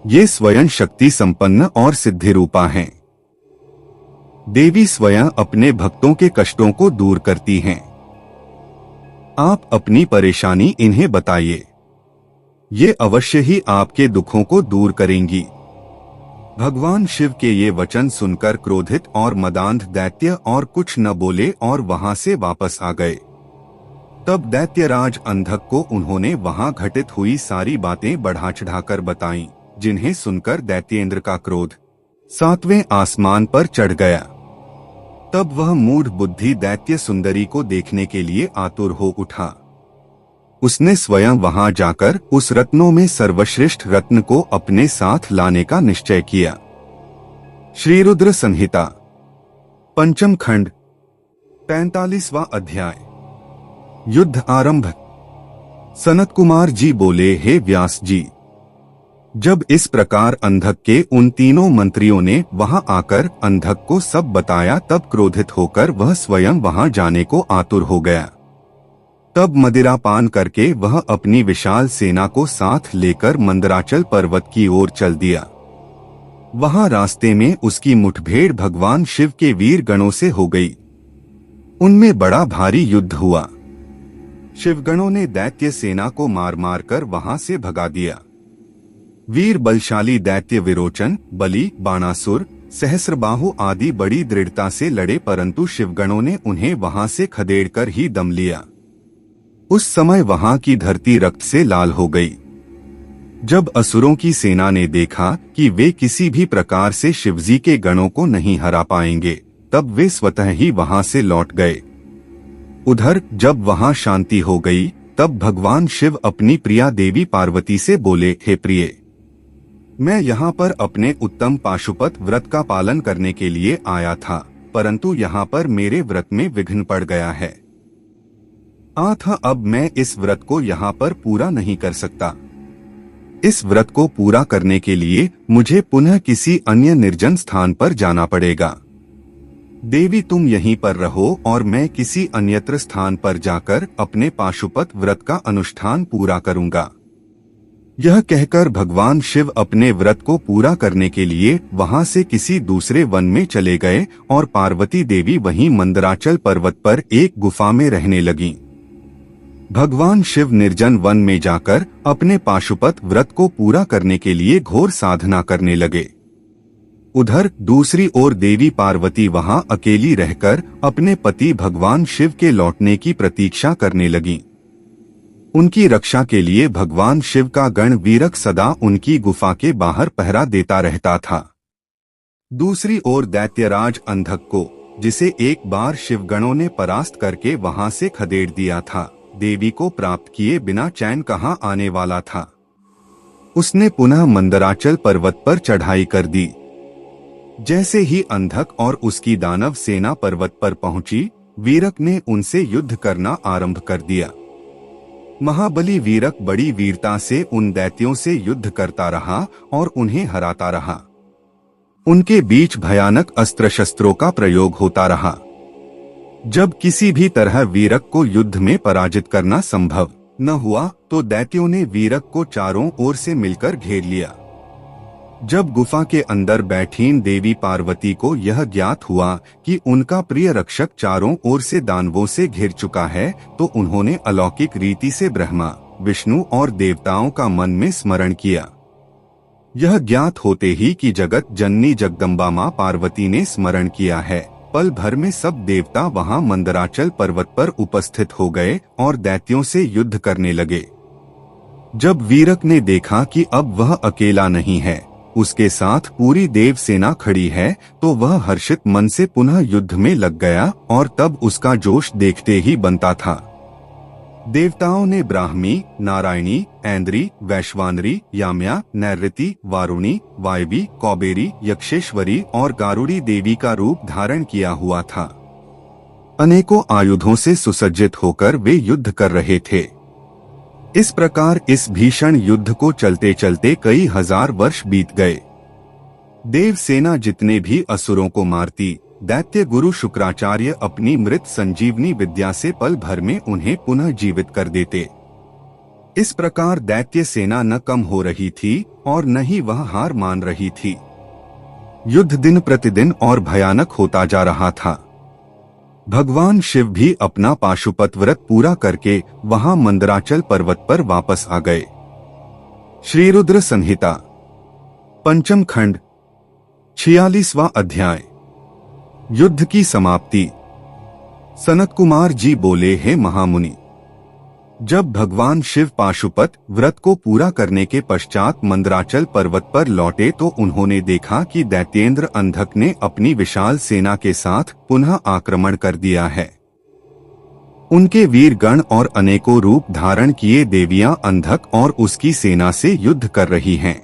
ये स्वयं शक्ति संपन्न और सिद्धि रूपा हैं। देवी स्वयं अपने भक्तों के कष्टों को दूर करती हैं। आप अपनी परेशानी इन्हें बताइए, ये अवश्य ही आपके दुखों को दूर करेंगी। भगवान शिव के ये वचन सुनकर क्रोधित और मदांध दैत्य और कुछ न बोले और वहां से वापस आ गए। तब दैत्यराज अंधक को उन्होंने वहां घटित हुई सारी बातें बढ़ा चढ़ाकर बताईं, जिन्हें सुनकर दैत्येंद्र का क्रोध 7वें आसमान पर चढ़ गया। तब वह मूढ़ बुद्धि दैत्य सुंदरी को देखने के लिए आतुर हो उठा। उसने स्वयं वहां जाकर उस रत्नों में सर्वश्रेष्ठ रत्न को अपने साथ लाने का निश्चय किया। श्री रुद्र संहिता पंचम खंड 45वां अध्याय। युद्ध आरंभ। सनत कुमार जी बोले, हे व्यास जी, जब इस प्रकार अंधक के उन तीनों मंत्रियों ने वहां आकर अंधक को सब बताया, तब क्रोधित होकर वह स्वयं वहां जाने को आतुर हो गया। तब मदिरा पान करके वह अपनी विशाल सेना को साथ लेकर मंदराचल पर्वत की ओर चल दिया। वहां रास्ते में उसकी मुठभेड़ भगवान शिव के वीर गणों से हो गई। उनमें बड़ा भारी युद्ध हुआ। शिवगणों ने दैत्य सेना को मार मार कर वहां से भगा दिया। वीर बलशाली दैत्य विरोचन, बलि, बाणासुर, सहस्रबाहु आदि बड़ी दृढ़ता से लड़े, परंतु शिवगणों ने उन्हें वहां से खदेड़कर ही दम लिया। उस समय वहां की धरती रक्त से लाल हो गई। जब असुरों की सेना ने देखा कि वे किसी भी प्रकार से शिवजी के गणों को नहीं हरा पाएंगे, तब वे स्वतः ही वहां से लौट गए। उधर जब वहां शांति हो गई, तब भगवान शिव अपनी प्रिया देवी पार्वती से बोले, हे प्रिये, मैं यहाँ पर अपने उत्तम पाशुपत व्रत का पालन करने के लिए आया था, परंतु यहाँ पर मेरे व्रत में विघ्न पड़ गया है। अतः अब मैं इस व्रत को यहाँ पर पूरा नहीं कर सकता। इस व्रत को पूरा करने के लिए मुझे पुनः किसी अन्य निर्जन स्थान पर जाना पड़ेगा। देवी, तुम यहीं पर रहो और मैं किसी अन्यत्र स्थान पर जाकर अपने पाशुपत व्रत का अनुष्ठान पूरा करूंगा। यह कहकर भगवान शिव अपने व्रत को पूरा करने के लिए वहां से किसी दूसरे वन में चले गए और पार्वती देवी वहीं मंदराचल पर्वत पर एक गुफा में रहने लगीं। भगवान शिव निर्जन वन में जाकर अपने पाशुपत व्रत को पूरा करने के लिए घोर साधना करने लगे। उधर दूसरी ओर देवी पार्वती वहां अकेली रहकर अपने पति भगवान शिव के लौटने की प्रतीक्षा करने लगीं। उनकी रक्षा के लिए भगवान शिव का गण वीरक सदा उनकी गुफा के बाहर पहरा देता रहता था। दूसरी ओर दैत्यराज अंधक को, जिसे एक बार शिवगणों ने परास्त करके वहां से खदेड़ दिया था, देवी को प्राप्त किए बिना चैन कहां आने वाला था। उसने पुनः मंदराचल पर्वत पर चढ़ाई कर दी। जैसे ही अंधक और उसकी दानव सेना पर्वत पर पहुंची, वीरक ने उनसे युद्ध करना आरंभ कर दिया। महाबली वीरक बड़ी वीरता से उन दैत्यों से युद्ध करता रहा और उन्हें हराता रहा। उनके बीच भयानक अस्त्र शस्त्रों का प्रयोग होता रहा। जब किसी भी तरह वीरक को युद्ध में पराजित करना संभव न हुआ तो दैत्यों ने वीरक को चारों ओर से मिलकर घेर लिया। जब गुफा के अंदर बैठीं देवी पार्वती को यह ज्ञात हुआ कि उनका प्रिय रक्षक चारों ओर से दानवों से घिर चुका है, तो उन्होंने अलौकिक रीति से ब्रह्मा, विष्णु और देवताओं का मन में स्मरण किया। यह ज्ञात होते ही कि जगत जननी जगदम्बा मां पार्वती ने स्मरण किया है, पल भर में सब देवता वहां मंदराचल पर्वत पर उपस्थित हो गए और दैत्यों से युद्ध करने लगे। जब वीरक ने देखा कि अब वह अकेला नहीं है, उसके साथ पूरी देव सेना खड़ी है, तो वह हर्षित मन से पुनः युद्ध में लग गया और तब उसका जोश देखते ही बनता था। देवताओं ने ब्राह्मी, नारायणी, ऐन्द्री, वैश्वानरी, याम्या, नैऋति, वारुणी, वायवी, कौबेरी, यक्षेश्वरी और गारुड़ी देवी का रूप धारण किया हुआ था। अनेकों आयुधों से सुसज्जित होकर वे युद्ध कर रहे थे। इस प्रकार इस भीषण युद्ध को चलते चलते कई हजार वर्ष बीत गए। देव सेना जितने भी असुरों को मारती, दैत्य गुरु शुक्राचार्य अपनी मृत संजीवनी विद्या से पल भर में उन्हें पुनः जीवित कर देते। इस प्रकार दैत्य सेना न कम हो रही थी और न ही वह हार मान रही थी। युद्ध दिन प्रतिदिन और भयानक होता जा रहा था। भगवान शिव भी अपना पाशुपत व्रत पूरा करके वहां मंदराचल पर्वत पर वापस आ गए। श्री रुद्र संहिता पंचम खंड 46वां अध्याय। युद्ध की समाप्ति। सनत कुमार जी बोले, हे महामुनि, जब भगवान शिव पाशुपत व्रत को पूरा करने के पश्चात मंदराचल पर्वत पर लौटे तो उन्होंने देखा कि दैत्येंद्र अंधक ने अपनी विशाल सेना के साथ पुनः आक्रमण कर दिया है। उनके वीर गण और अनेकों रूप धारण किए देवियां अंधक और उसकी सेना से युद्ध कर रही हैं।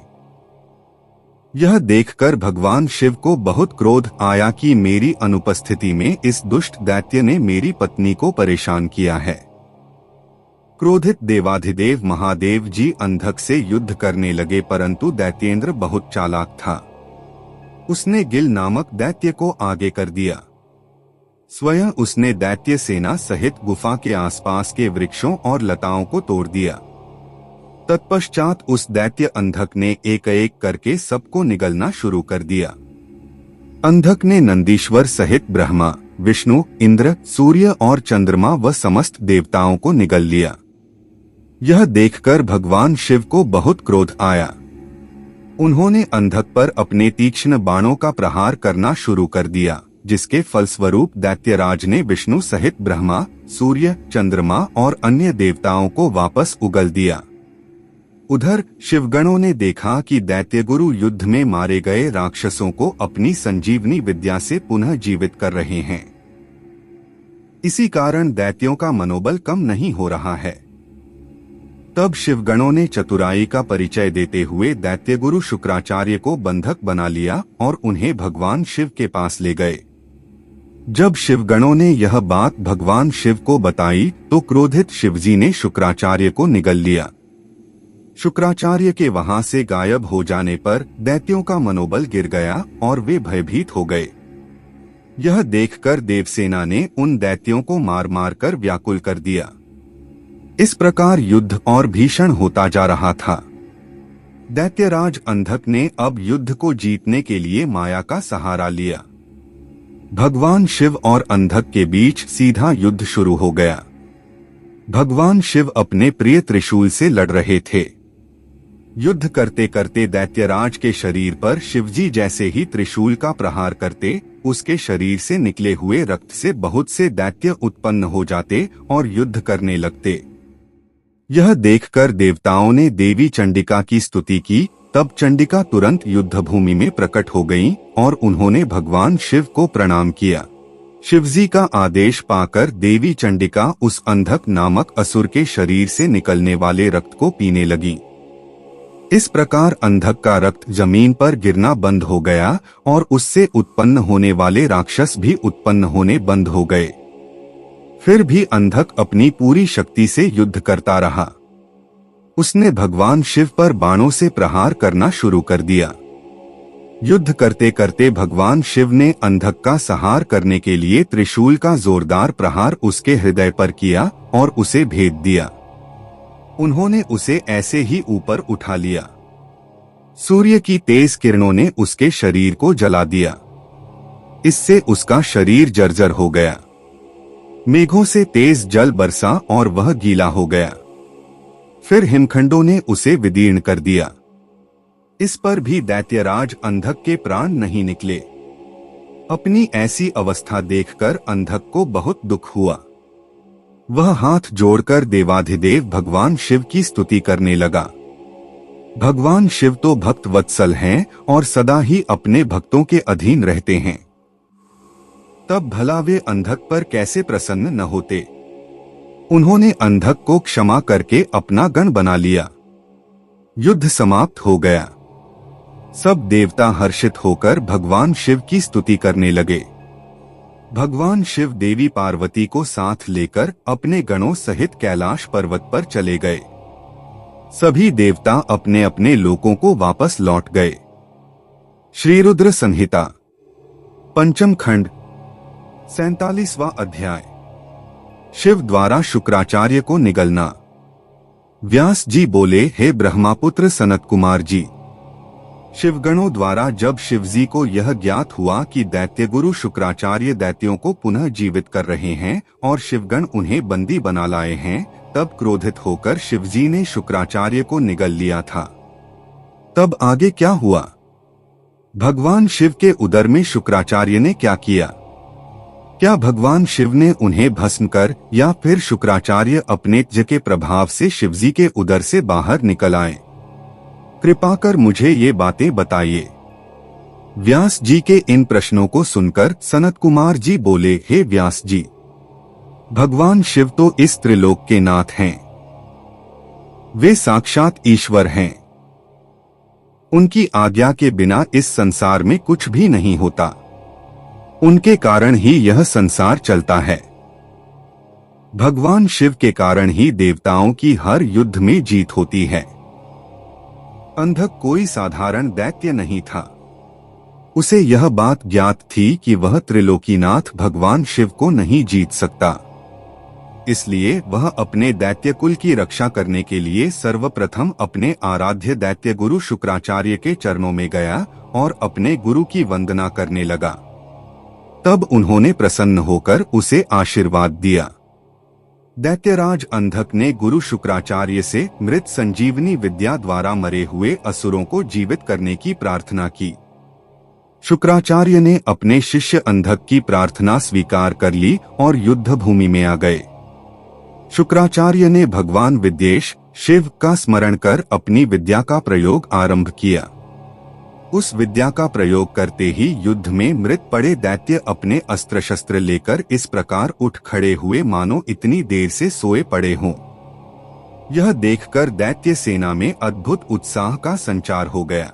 यह देखकर भगवान शिव को बहुत क्रोध आया कि मेरी अनुपस्थिति में इस दुष्ट दैत्य ने मेरी पत्नी को परेशान किया है। क्रोधित देवाधिदेव महादेव जी अंधक से युद्ध करने लगे, परंतु दैत्येंद्र बहुत चालाक था। उसने गिल नामक दैत्य को आगे कर दिया। स्वयं उसने दैत्य सेना सहित गुफा के आसपास के वृक्षों और लताओं को तोड़ दिया। तत्पश्चात उस दैत्य अंधक ने एक एक करके सबको निगलना शुरू कर दिया। अंधक ने नंदीश्वर सहित ब्रह्मा, विष्णु, इंद्र, सूर्य और चंद्रमा व समस्त देवताओं को निगल लिया। यह देखकर भगवान शिव को बहुत क्रोध आया। उन्होंने अंधक पर अपने तीक्ष्ण बाणों का प्रहार करना शुरू कर दिया, जिसके फलस्वरूप दैत्यराज ने विष्णु सहित ब्रह्मा, सूर्य, चंद्रमा और अन्य देवताओं को वापस उगल दिया। उधर शिवगणों ने देखा कि दैत्यगुरु युद्ध में मारे गए राक्षसों को अपनी संजीवनी विद्या से पुनः जीवित कर रहे हैं। इसी कारण दैत्यों का मनोबल कम नहीं हो रहा है। तब शिवगणों ने चतुराई का परिचय देते हुए दैत्यगुरु शुक्राचार्य को बंधक बना लिया और उन्हें भगवान शिव के पास ले गए। जब शिवगणों ने यह बात भगवान शिव को बताई तो क्रोधित शिवजी ने शुक्राचार्य को निगल लिया। शुक्राचार्य के वहां से गायब हो जाने पर दैत्यों का मनोबल गिर गया और वे भयभीत हो गए। यह देखकर देवसेना ने उन दैत्यों को मार मार कर व्याकुल कर दिया। इस प्रकार युद्ध और भीषण होता जा रहा था। दैत्यराज अंधक ने अब युद्ध को जीतने के लिए माया का सहारा लिया। भगवान शिव और अंधक के बीच सीधा युद्ध शुरू हो गया। भगवान शिव अपने प्रिय त्रिशूल से लड़ रहे थे। युद्ध करते करते दैत्यराज के शरीर पर शिवजी जैसे ही त्रिशूल का प्रहार करते, उसके शरीर से निकले हुए रक्त से बहुत से दैत्य उत्पन्न हो जाते और युद्ध करने लगते। यह देखकर देवताओं ने देवी चंडिका की स्तुति की। तब चंडिका तुरंत युद्ध भूमि में प्रकट हो गईं और उन्होंने भगवान शिव को प्रणाम किया। शिवजी का आदेश पाकर देवी चंडिका उस अंधक नामक असुर के शरीर से निकलने वाले रक्त को पीने लगी। इस प्रकार अंधक का रक्त जमीन पर गिरना बंद हो गया और उससे उत्पन्न होने वाले राक्षस भी उत्पन्न होने बंद हो गए। फिर भी अंधक अपनी पूरी शक्ति से युद्ध करता रहा। उसने भगवान शिव पर बाणों से प्रहार करना शुरू कर दिया। युद्ध करते करते भगवान शिव ने अंधक का संहार करने के लिए त्रिशूल का जोरदार प्रहार उसके हृदय पर किया और उसे भेद दिया। उन्होंने उसे ऐसे ही ऊपर उठा लिया। सूर्य की तेज किरणों ने उसके शरीर को जला दिया। इससे उसका शरीर जर्जर हो गया। मेघों से तेज जल बरसा और वह गीला हो गया। फिर हिमखंडों ने उसे विदीर्ण कर दिया। इस पर भी दैत्यराज अंधक के प्राण नहीं निकले। अपनी ऐसी अवस्था देखकर अंधक को बहुत दुख हुआ। वह हाथ जोड़कर देवाधिदेव भगवान शिव की स्तुति करने लगा। भगवान शिव तो भक्त वत्सल हैं और सदा ही अपने भक्तों के अधीन रहते हैं। तब भला वे अंधक पर कैसे प्रसन्न न होते। उन्होंने अंधक को क्षमा करके अपना गण बना लिया। युद्ध समाप्त हो गया। सब देवता हर्षित होकर भगवान शिव की स्तुति करने लगे। भगवान शिव देवी पार्वती को साथ लेकर अपने गणों सहित कैलाश पर्वत पर चले गए। सभी देवता अपने अपने लोकों को वापस लौट गए। श्रीरुद्र संहिता पंचम खंड 47वां अध्याय। शिव द्वारा शुक्राचार्य को निगलना। व्यास जी बोले, हे ब्रह्मापुत्र सनत कुमार जी, शिवगणों द्वारा जब शिवजी को यह ज्ञात हुआ कि दैत्य गुरु शुक्राचार्य दैत्यों को पुनः जीवित कर रहे हैं और शिवगण उन्हें बंदी बना लाए हैं, तब क्रोधित होकर शिवजी ने शुक्राचार्य को निगल लिया था। तब आगे क्या हुआ? भगवान शिव के उदर में शुक्राचार्य ने क्या किया? क्या भगवान शिव ने उन्हें भस्म कर या फिर शुक्राचार्य अपने तेज के प्रभाव से शिवजी के उदर से बाहर निकल आए? कृपा कर मुझे ये बातें बताइए। व्यास जी के इन प्रश्नों को सुनकर सनत कुमार जी बोले, हे व्यास जी, भगवान शिव तो इस त्रिलोक के नाथ हैं। वे साक्षात ईश्वर हैं। उनकी आज्ञा के बिना इस संसार में कुछ भी नहीं होता। उनके कारण ही यह संसार चलता है। भगवान शिव के कारण ही देवताओं की हर युद्ध में जीत होती है। अंधक कोई साधारण दैत्य नहीं था। उसे यह बात ज्ञात थी कि वह त्रिलोकीनाथ भगवान शिव को नहीं जीत सकता। इसलिए वह अपने दैत्य कुल की रक्षा करने के लिए सर्वप्रथम अपने आराध्य दैत्य गुरु शुक्राचार्य के चरणों में गया और अपने गुरु की वंदना करने लगा। तब उन्होंने प्रसन्न होकर उसे आशीर्वाद दिया। दैत्यराज अंधक ने गुरु शुक्राचार्य से मृत संजीवनी विद्या द्वारा मरे हुए असुरों को जीवित करने की प्रार्थना की। शुक्राचार्य ने अपने शिष्य अंधक की प्रार्थना स्वीकार कर ली और युद्ध भूमि में आ गए। शुक्राचार्य ने भगवान विद्येश शिव का स्मरण कर अपनी विद्या का प्रयोग आरंभ किया। उस विद्या का प्रयोग करते ही युद्ध में मृत पड़े दैत्य अपने अस्त्र शस्त्र लेकर इस प्रकार उठ खड़े हुए मानो इतनी देर से सोए पड़े हों। यह देखकर दैत्य सेना में अद्भुत उत्साह का संचार हो गया।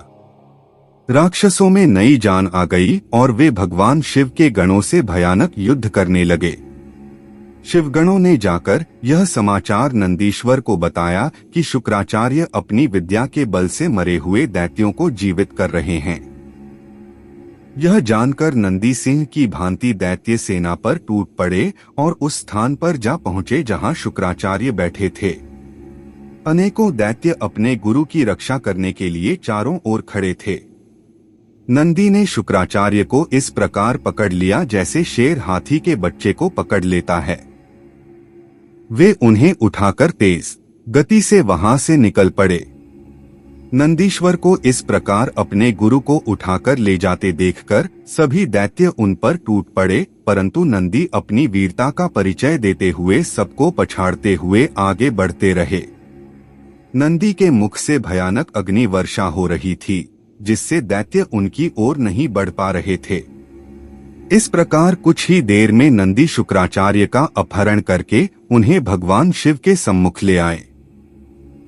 राक्षसों में नई जान आ गई और वे भगवान शिव के गणों से भयानक युद्ध करने लगे। शिवगणों ने जाकर यह समाचार नंदीश्वर को बताया कि शुक्राचार्य अपनी विद्या के बल से मरे हुए दैत्यों को जीवित कर रहे हैं। यह जानकर नंदी सिंह की भांति दैत्य सेना पर टूट पड़े और उस स्थान पर जा पहुंचे जहां शुक्राचार्य बैठे थे। अनेकों दैत्य अपने गुरु की रक्षा करने के लिए चारों ओर खड़े थे। नंदी ने शुक्राचार्य को इस प्रकार पकड़ लिया जैसे शेर हाथी के बच्चे को पकड़ लेता है। वे उन्हें उठाकर तेज गति से वहां से निकल पड़े। नंदीश्वर को इस प्रकार अपने गुरु को उठाकर ले जाते देखकर सभी दैत्य उन पर टूट पड़े, परंतु नंदी अपनी वीरता का परिचय देते हुए सबको पछाड़ते हुए आगे बढ़ते रहे। नंदी के मुख से भयानक अग्नि वर्षा हो रही थी, जिससे दैत्य उनकी ओर नहीं बढ़ पा रहे थे। इस प्रकार कुछ ही देर में नंदी शुक्राचार्य का अपहरण करके उन्हें भगवान शिव के सम्मुख ले आए।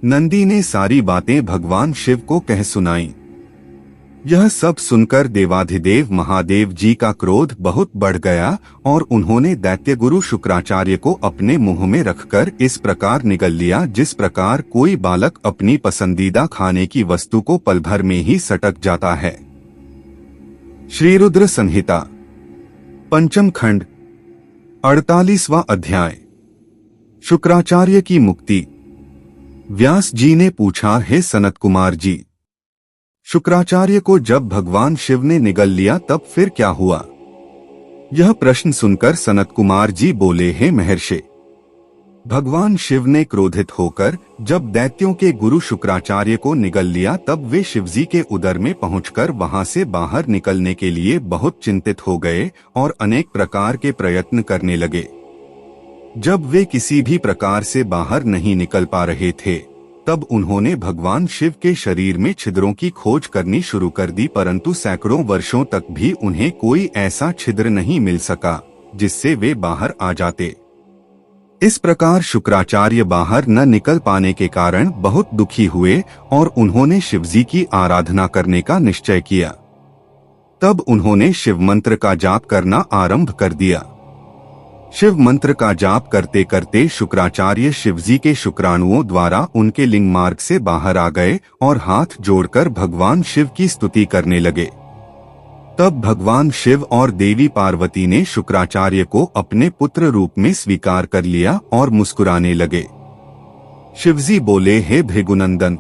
नंदी ने सारी बातें भगवान शिव को कह सुनाई। यह सब सुनकर देवाधिदेव महादेव जी का क्रोध बहुत बढ़ गया और उन्होंने दैत्य गुरु शुक्राचार्य को अपने मुंह में रखकर इस प्रकार निगल लिया जिस प्रकार कोई बालक अपनी पसंदीदा खाने की वस्तु को पल भर में ही सटक जाता है। श्री रुद्र संहिता पंचम खंड 48वां अध्याय। शुक्राचार्य की मुक्ति। व्यास जी ने पूछा, हे सनत कुमार जी, शुक्राचार्य को जब भगवान शिव ने निगल लिया तब फिर क्या हुआ? यह प्रश्न सुनकर सनत कुमार जी बोले, हे महर्षि, भगवान शिव ने क्रोधित होकर जब दैत्यों के गुरु शुक्राचार्य को निगल लिया तब वे शिवजी के उदर में पहुंचकर वहां से बाहर निकलने के लिए बहुत चिंतित हो गए और अनेक प्रकार के प्रयत्न करने लगे। जब वे किसी भी प्रकार से बाहर नहीं निकल पा रहे थे तब उन्होंने भगवान शिव के शरीर में छिद्रों की खोज करनी शुरू कर दी, परंतु सैकड़ों वर्षों तक भी उन्हें कोई ऐसा छिद्र नहीं मिल सका जिससे वे बाहर आ जाते। इस प्रकार शुक्राचार्य बाहर न निकल पाने के कारण बहुत दुखी हुए और उन्होंने शिवजी की आराधना करने का निश्चय किया। तब उन्होंने शिव मंत्र का जाप करना आरंभ कर दिया। शिव मंत्र का जाप करते करते शुक्राचार्य शिवजी के शुक्राणुओं द्वारा उनके लिंग मार्ग से बाहर आ गए और हाथ जोड़कर भगवान शिव की स्तुति करने लगे। तब भगवान शिव और देवी पार्वती ने शुक्राचार्य को अपने पुत्र रूप में स्वीकार कर लिया और मुस्कुराने लगे। शिवजी बोले, हे भृगुनंदन,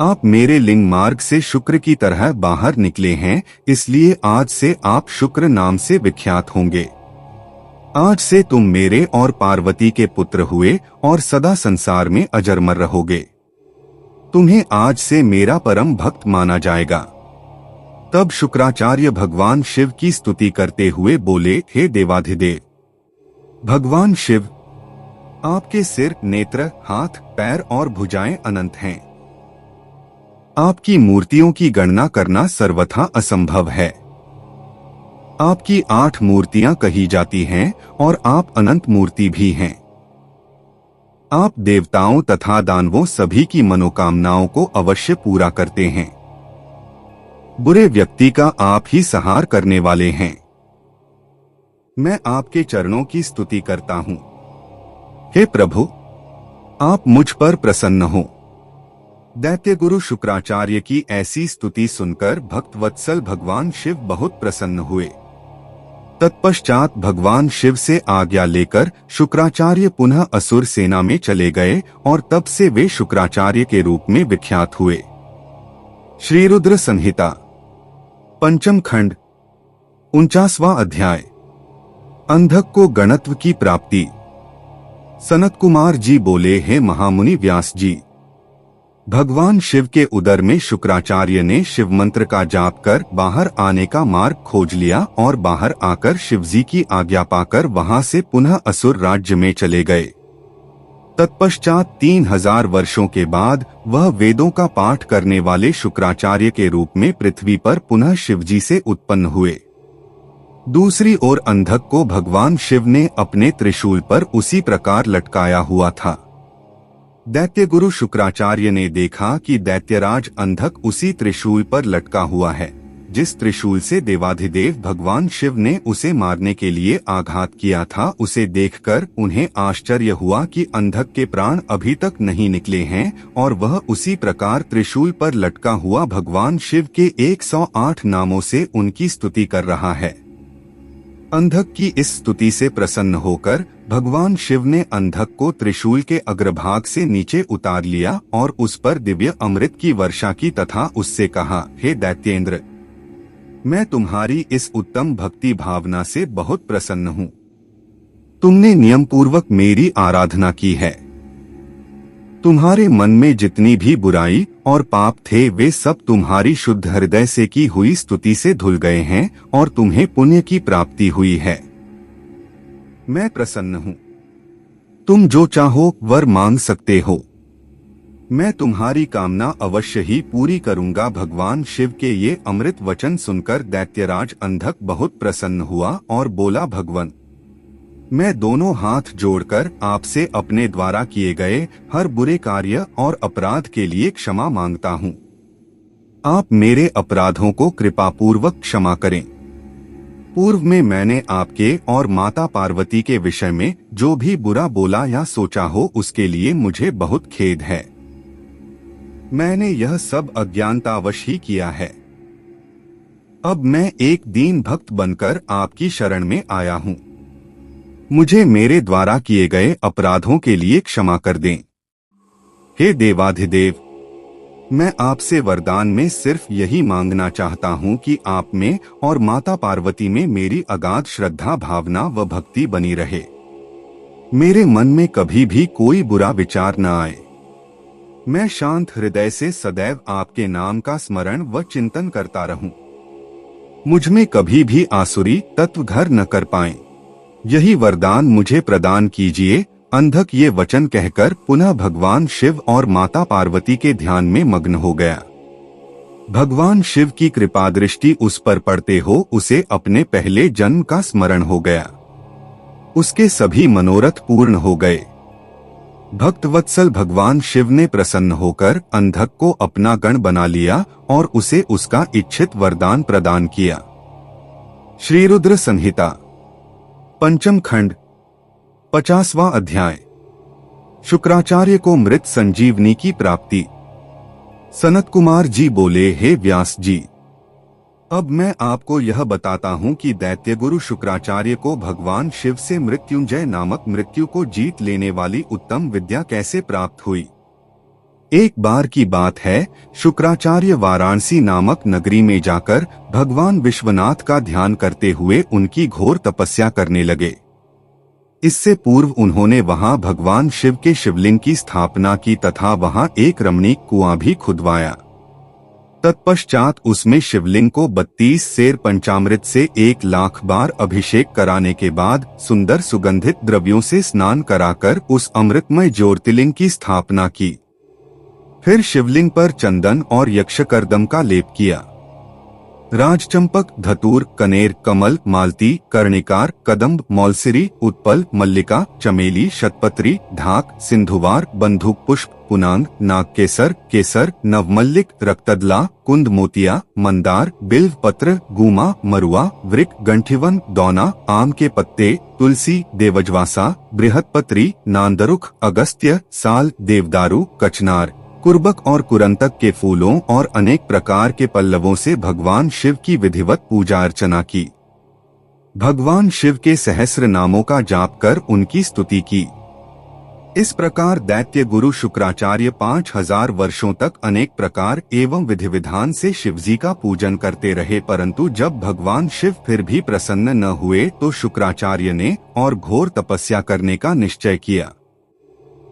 आप मेरे लिंग मार्ग से शुक्र की तरह बाहर निकले हैं, इसलिए आज से आप शुक्र नाम से विख्यात होंगे। आज से तुम मेरे और पार्वती के पुत्र हुए और सदा संसार में अजरमर रहोगे। तुम्हें आज से मेरा परम भक्त माना जाएगा। तब शुक्राचार्य भगवान शिव की स्तुति करते हुए बोले, हे देवाधिदेव भगवान शिव, आपके सिर, नेत्र, हाथ, पैर और भुजाएं अनंत हैं। आपकी मूर्तियों की गणना करना सर्वथा असंभव है। आपकी 8 मूर्तियां कही जाती हैं और आप अनंत मूर्ति भी हैं। आप देवताओं तथा दानवों सभी की मनोकामनाओं को अवश्य पूरा करते हैं। बुरे व्यक्ति का आप ही संहार करने वाले हैं। मैं आपके चरणों की स्तुति करता हूं। हे प्रभु, आप मुझ पर प्रसन्न हो। दैत्य गुरु शुक्राचार्य की ऐसी स्तुति सुनकर भक्त वत्सल भगवान शिव बहुत प्रसन्न हुए। तत्पश्चात भगवान शिव से आज्ञा लेकर शुक्राचार्य पुनः असुर सेना में चले गए और तब से वे शुक्राचार्य के रूप में विख्यात हुए। श्री रुद्र संहिता पंचम खंड 49वां अध्याय। अंधक को गणत्व की प्राप्ति। सनत कुमार जी बोले, हे महामुनि व्यास जी, भगवान शिव के उदर में शुक्राचार्य ने शिव मंत्र का जाप कर बाहर आने का मार्ग खोज लिया और बाहर आकर शिवजी की आज्ञा पाकर वहां से पुनः असुर राज्य में चले गए। तत्पश्चात 3000 वर्षों के बाद वह वेदों का पाठ करने वाले शुक्राचार्य के रूप में पृथ्वी पर पुनः शिवजी से उत्पन्न हुए। दूसरी ओर अंधक को भगवान शिव ने अपने त्रिशूल पर उसी प्रकार लटकाया हुआ था। दैत्य गुरु शुक्राचार्य ने देखा कि दैत्यराज अंधक उसी त्रिशूल पर लटका हुआ है जिस त्रिशूल से देवाधिदेव भगवान शिव ने उसे मारने के लिए आघात किया था। उसे देखकर उन्हें आश्चर्य हुआ कि अंधक के प्राण अभी तक नहीं निकले हैं और वह उसी प्रकार त्रिशूल पर लटका हुआ भगवान शिव के 108 नामों से उनकी स्तुति कर रहा है। अंधक की इस स्तुति से प्रसन्न होकर भगवान शिव ने अंधक को त्रिशूल के अग्रभाग से नीचे उतार लिया और उस पर दिव्य अमृत की वर्षा की तथा उससे कहा, हे दैत्येंद्र, मैं तुम्हारी इस उत्तम भक्ति भावना से बहुत प्रसन्न हूँ। तुमने नियम पूर्वक मेरी आराधना की है। तुम्हारे मन में जितनी भी बुराई और पाप थे वे सब तुम्हारी शुद्ध हृदय से की हुई स्तुति से धुल गए हैं और तुम्हें पुण्य की प्राप्ति हुई है। मैं प्रसन्न हूँ। तुम जो चाहो वर मांग सकते हो। मैं तुम्हारी कामना अवश्य ही पूरी करूंगा। भगवान शिव के ये अमृत वचन सुनकर दैत्यराज अंधक बहुत प्रसन्न हुआ और बोला, भगवान, मैं दोनों हाथ जोड़कर आपसे अपने द्वारा किए गए हर बुरे कार्य और अपराध के लिए क्षमा मांगता हूँ। आप मेरे अपराधों को कृपापूर्वक क्षमा करें। पूर्व में मैंने आपके और माता पार्वती के विषय में जो भी बुरा बोला या सोचा हो उसके लिए मुझे बहुत खेद है। मैंने यह सब अज्ञानतावश ही किया है। अब मैं एक दीन भक्त बनकर आपकी शरण में आया हूँ। मुझे मेरे द्वारा किए गए अपराधों के लिए क्षमा कर दें। हे देवाधिदेव, मैं आपसे वरदान में सिर्फ यही मांगना चाहता हूँ कि आप में और माता पार्वती में मेरी अगाध श्रद्धा, भावना व भक्ति बनी रहे। मेरे मन में कभी भी कोई बुरा विचार न आए। मैं शांत हृदय से सदैव आपके नाम का स्मरण व चिंतन करता रहूं। मुझ में कभी भी आसुरी तत्व घर न कर पाएं। यही वरदान मुझे प्रदान कीजिए। अंधक ये वचन कहकर पुनः भगवान शिव और माता पार्वती के ध्यान में मग्न हो गया। भगवान शिव की कृपा दृष्टि उस पर पड़ते हो उसे अपने पहले जन्म का स्मरण हो गया। उसके सभी मनोरथ पूर्ण हो गए। भक्तवत्सल भगवान शिव ने प्रसन्न होकर अंधक को अपना गण बना लिया और उसे उसका इच्छित वरदान प्रदान किया। श्री रुद्र संहिता पंचम खंड 50वां अध्याय। शुक्राचार्य को मृत संजीवनी की प्राप्ति। सनत कुमार जी बोले, हे व्यास जी, अब मैं आपको यह बताता हूँ कि दैत्य गुरु शुक्राचार्य को भगवान शिव से मृत्युंजय नामक मृत्यु को जीत लेने वाली उत्तम विद्या कैसे प्राप्त हुई। एक बार की बात है, शुक्राचार्य वाराणसी नामक नगरी में जाकर भगवान विश्वनाथ का ध्यान करते हुए उनकी घोर तपस्या करने लगे। इससे पूर्व उन्होंने वहां भगवान शिव के शिवलिंग की स्थापना की तथा वहां एक रमणीक कुआं भी खुदवाया। तत्पश्चात उसमें शिवलिंग को 32 सेर पंचामृत से 1,00,000 बार अभिषेक कराने के बाद सुंदर सुगंधित द्रव्यों से स्नान कराकर उस अमृतमय ज्योतिर्लिंग की स्थापना की। फिर शिवलिंग पर चंदन और यक्षकर्दम का लेप किया। राजचंपक, धतूर, कनेर, कमल, मालती, कर्णिकार, कदम्ब, मौलसिरी, उत्पल, मल्लिका, चमेली, शतपत्री, ढाक, सिंधुवार, बंधुक पुष्प, पुनांग, नागकेसर, केसर, नवमल्लिक, रक्तदला, कुंद मोतिया, मंदार, बिल्व पत्र, गुमा, मरुआ, वृक, गंठिवन, दौना, आम के पत्ते, तुलसी, देवजवासा, बृहत्पत्री, नांदरुख, अगस्त्य, साल, देवदारू, कचनार, कुर्बक और कुरंतक के फूलों और अनेक प्रकार के पल्लवों से भगवान शिव की विधिवत पूजा अर्चना की। भगवान शिव के सहस्र नामों का जाप कर उनकी स्तुति की। इस प्रकार दैत्य गुरु शुक्राचार्य 5000 वर्षों तक अनेक प्रकार एवं विधि विधान से शिवजी का पूजन करते रहे, परंतु जब भगवान शिव फिर भी प्रसन्न न हुए तो शुक्राचार्य ने और घोर तपस्या करने का निश्चय किया।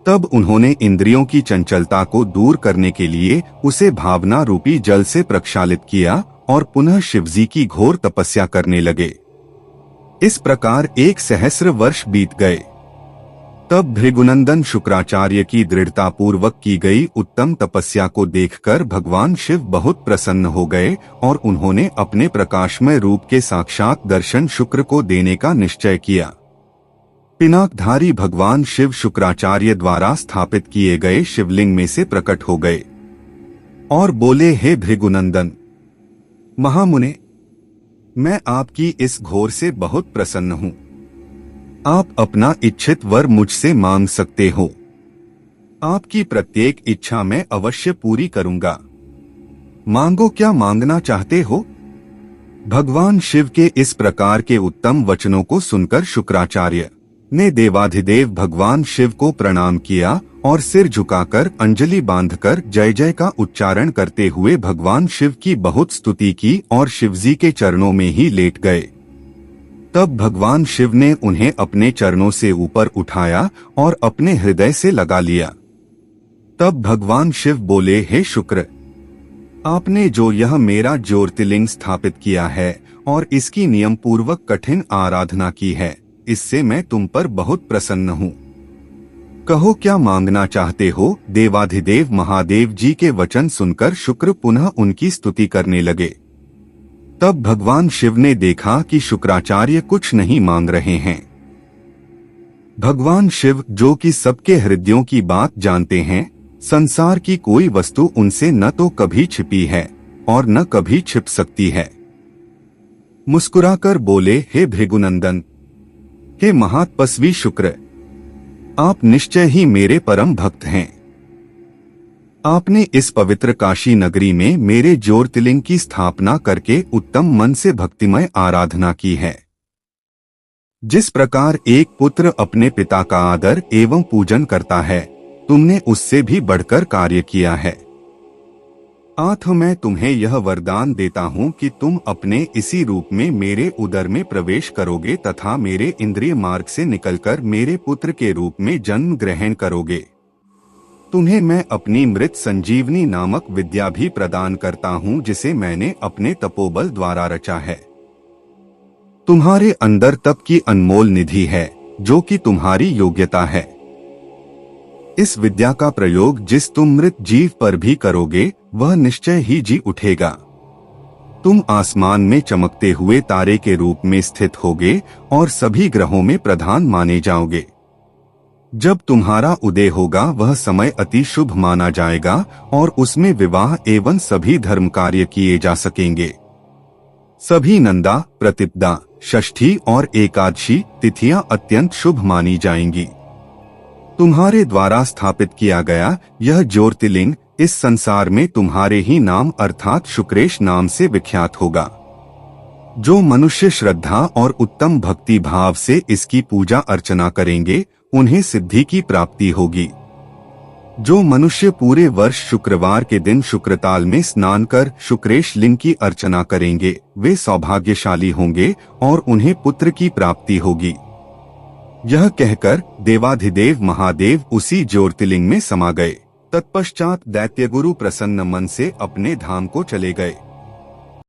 तब उन्होंने इंद्रियों की चंचलता को दूर करने के लिए उसे भावना रूपी जल से प्रक्षालित किया और पुनः शिवजी की घोर तपस्या करने लगे। इस प्रकार 1 सहस्र वर्ष बीत गए। तब भृगुनंदन शुक्राचार्य की दृढ़ता पूर्वक की गई उत्तम तपस्या को देखकर भगवान शिव बहुत प्रसन्न हो गए और उन्होंने अपने प्रकाशमय रूप के साक्षात दर्शन शुक्र को देने का निश्चय किया। पिनाकधारी भगवान शिव शुक्राचार्य द्वारा स्थापित किए गए शिवलिंग में से प्रकट हो गए और बोले, हे भृगुनंदन महामुने, मैं आपकी इस घोर से बहुत प्रसन्न हूँ। आप अपना इच्छित वर मुझसे मांग सकते हो। आपकी प्रत्येक इच्छा मैं अवश्य पूरी करूंगा। मांगो, क्या मांगना चाहते हो। भगवान शिव के इस प्रकार के उत्तम वचनों को सुनकर शुक्राचार्य ने देवाधिदेव भगवान शिव को प्रणाम किया और सिर झुकाकर अंजलि बांधकर जय जय का उच्चारण करते हुए भगवान शिव की बहुत स्तुति की और शिवजी के चरणों में ही लेट गए। तब भगवान शिव ने उन्हें अपने चरणों से ऊपर उठाया और अपने हृदय से लगा लिया। तब भगवान शिव बोले, हे शुक्र, आपने जो यह मेरा ज्योतिर्लिंग स्थापित किया है और इसकी नियम पूर्वक कठिन आराधना की है, इससे मैं तुम पर बहुत प्रसन्न हूँ। कहो, क्या मांगना चाहते हो। देवाधिदेव महादेव जी के वचन सुनकर शुक्र पुनः उनकी स्तुति करने लगे। तब भगवान शिव ने देखा कि शुक्राचार्य कुछ नहीं मांग रहे हैं। भगवान शिव, जो कि सबके हृदयों की बात जानते हैं, संसार की कोई वस्तु उनसे न तो कभी छिपी है और न कभी छिप सकती है। मुस्कुराकर बोले, हे भृगुनंदन, हे महातपस्वी शुक्र, आप निश्चय ही मेरे परम भक्त हैं। आपने इस पवित्र काशी नगरी में मेरे ज्योतिर्लिंग की स्थापना करके उत्तम मन से भक्तिमय आराधना की है। जिस प्रकार एक पुत्र अपने पिता का आदर एवं पूजन करता है, तुमने उससे भी बढ़कर कार्य किया है। आठ मैं तुम्हें यह वरदान देता हूँ कि तुम अपने इसी रूप में मेरे उदर में प्रवेश करोगे तथा मेरे इंद्रिय मार्ग से निकलकर मेरे पुत्र के रूप में जन्म ग्रहण करोगे। तुम्हें मैं अपनी मृत संजीवनी नामक विद्या भी प्रदान करता हूँ, जिसे मैंने अपने तपोबल द्वारा रचा है। तुम्हारे अंदर तप की अनमोल निधि है, जो कि तुम्हारी योग्यता है। इस विद्या का प्रयोग जिस तुम मृत जीव पर भी करोगे, वह निश्चय ही जी उठेगा। तुम आसमान में चमकते हुए तारे के रूप में स्थित होगे और सभी ग्रहों में प्रधान माने जाओगे। जब तुम्हारा उदय होगा, वह समय अति शुभ माना जाएगा और उसमें विवाह एवं सभी धर्म कार्य किए जा सकेंगे। सभी नंदा, प्रतिपदा, षष्ठी और एकादशी तिथियां अत्यंत शुभ मानी जाएंगी। तुम्हारे द्वारा स्थापित किया गया यह ज्योतिर्लिंग इस संसार में तुम्हारे ही नाम अर्थात शुक्रेश नाम से विख्यात होगा। जो मनुष्य श्रद्धा और उत्तम भक्ति भाव से इसकी पूजा अर्चना करेंगे, उन्हें सिद्धि की प्राप्ति होगी। जो मनुष्य पूरे वर्ष शुक्रवार के दिन शुक्रताल में स्नान कर शुक्रेश लिंग की अर्चना करेंगे, वे सौभाग्यशाली होंगे और उन्हें पुत्र की प्राप्ति होगी। यह कहकर देवाधिदेव महादेव उसी ज्योतिर्लिंग में समा गए। तत्पश्चात दैत्यगुरु प्रसन्न मन से अपने धाम को चले गए।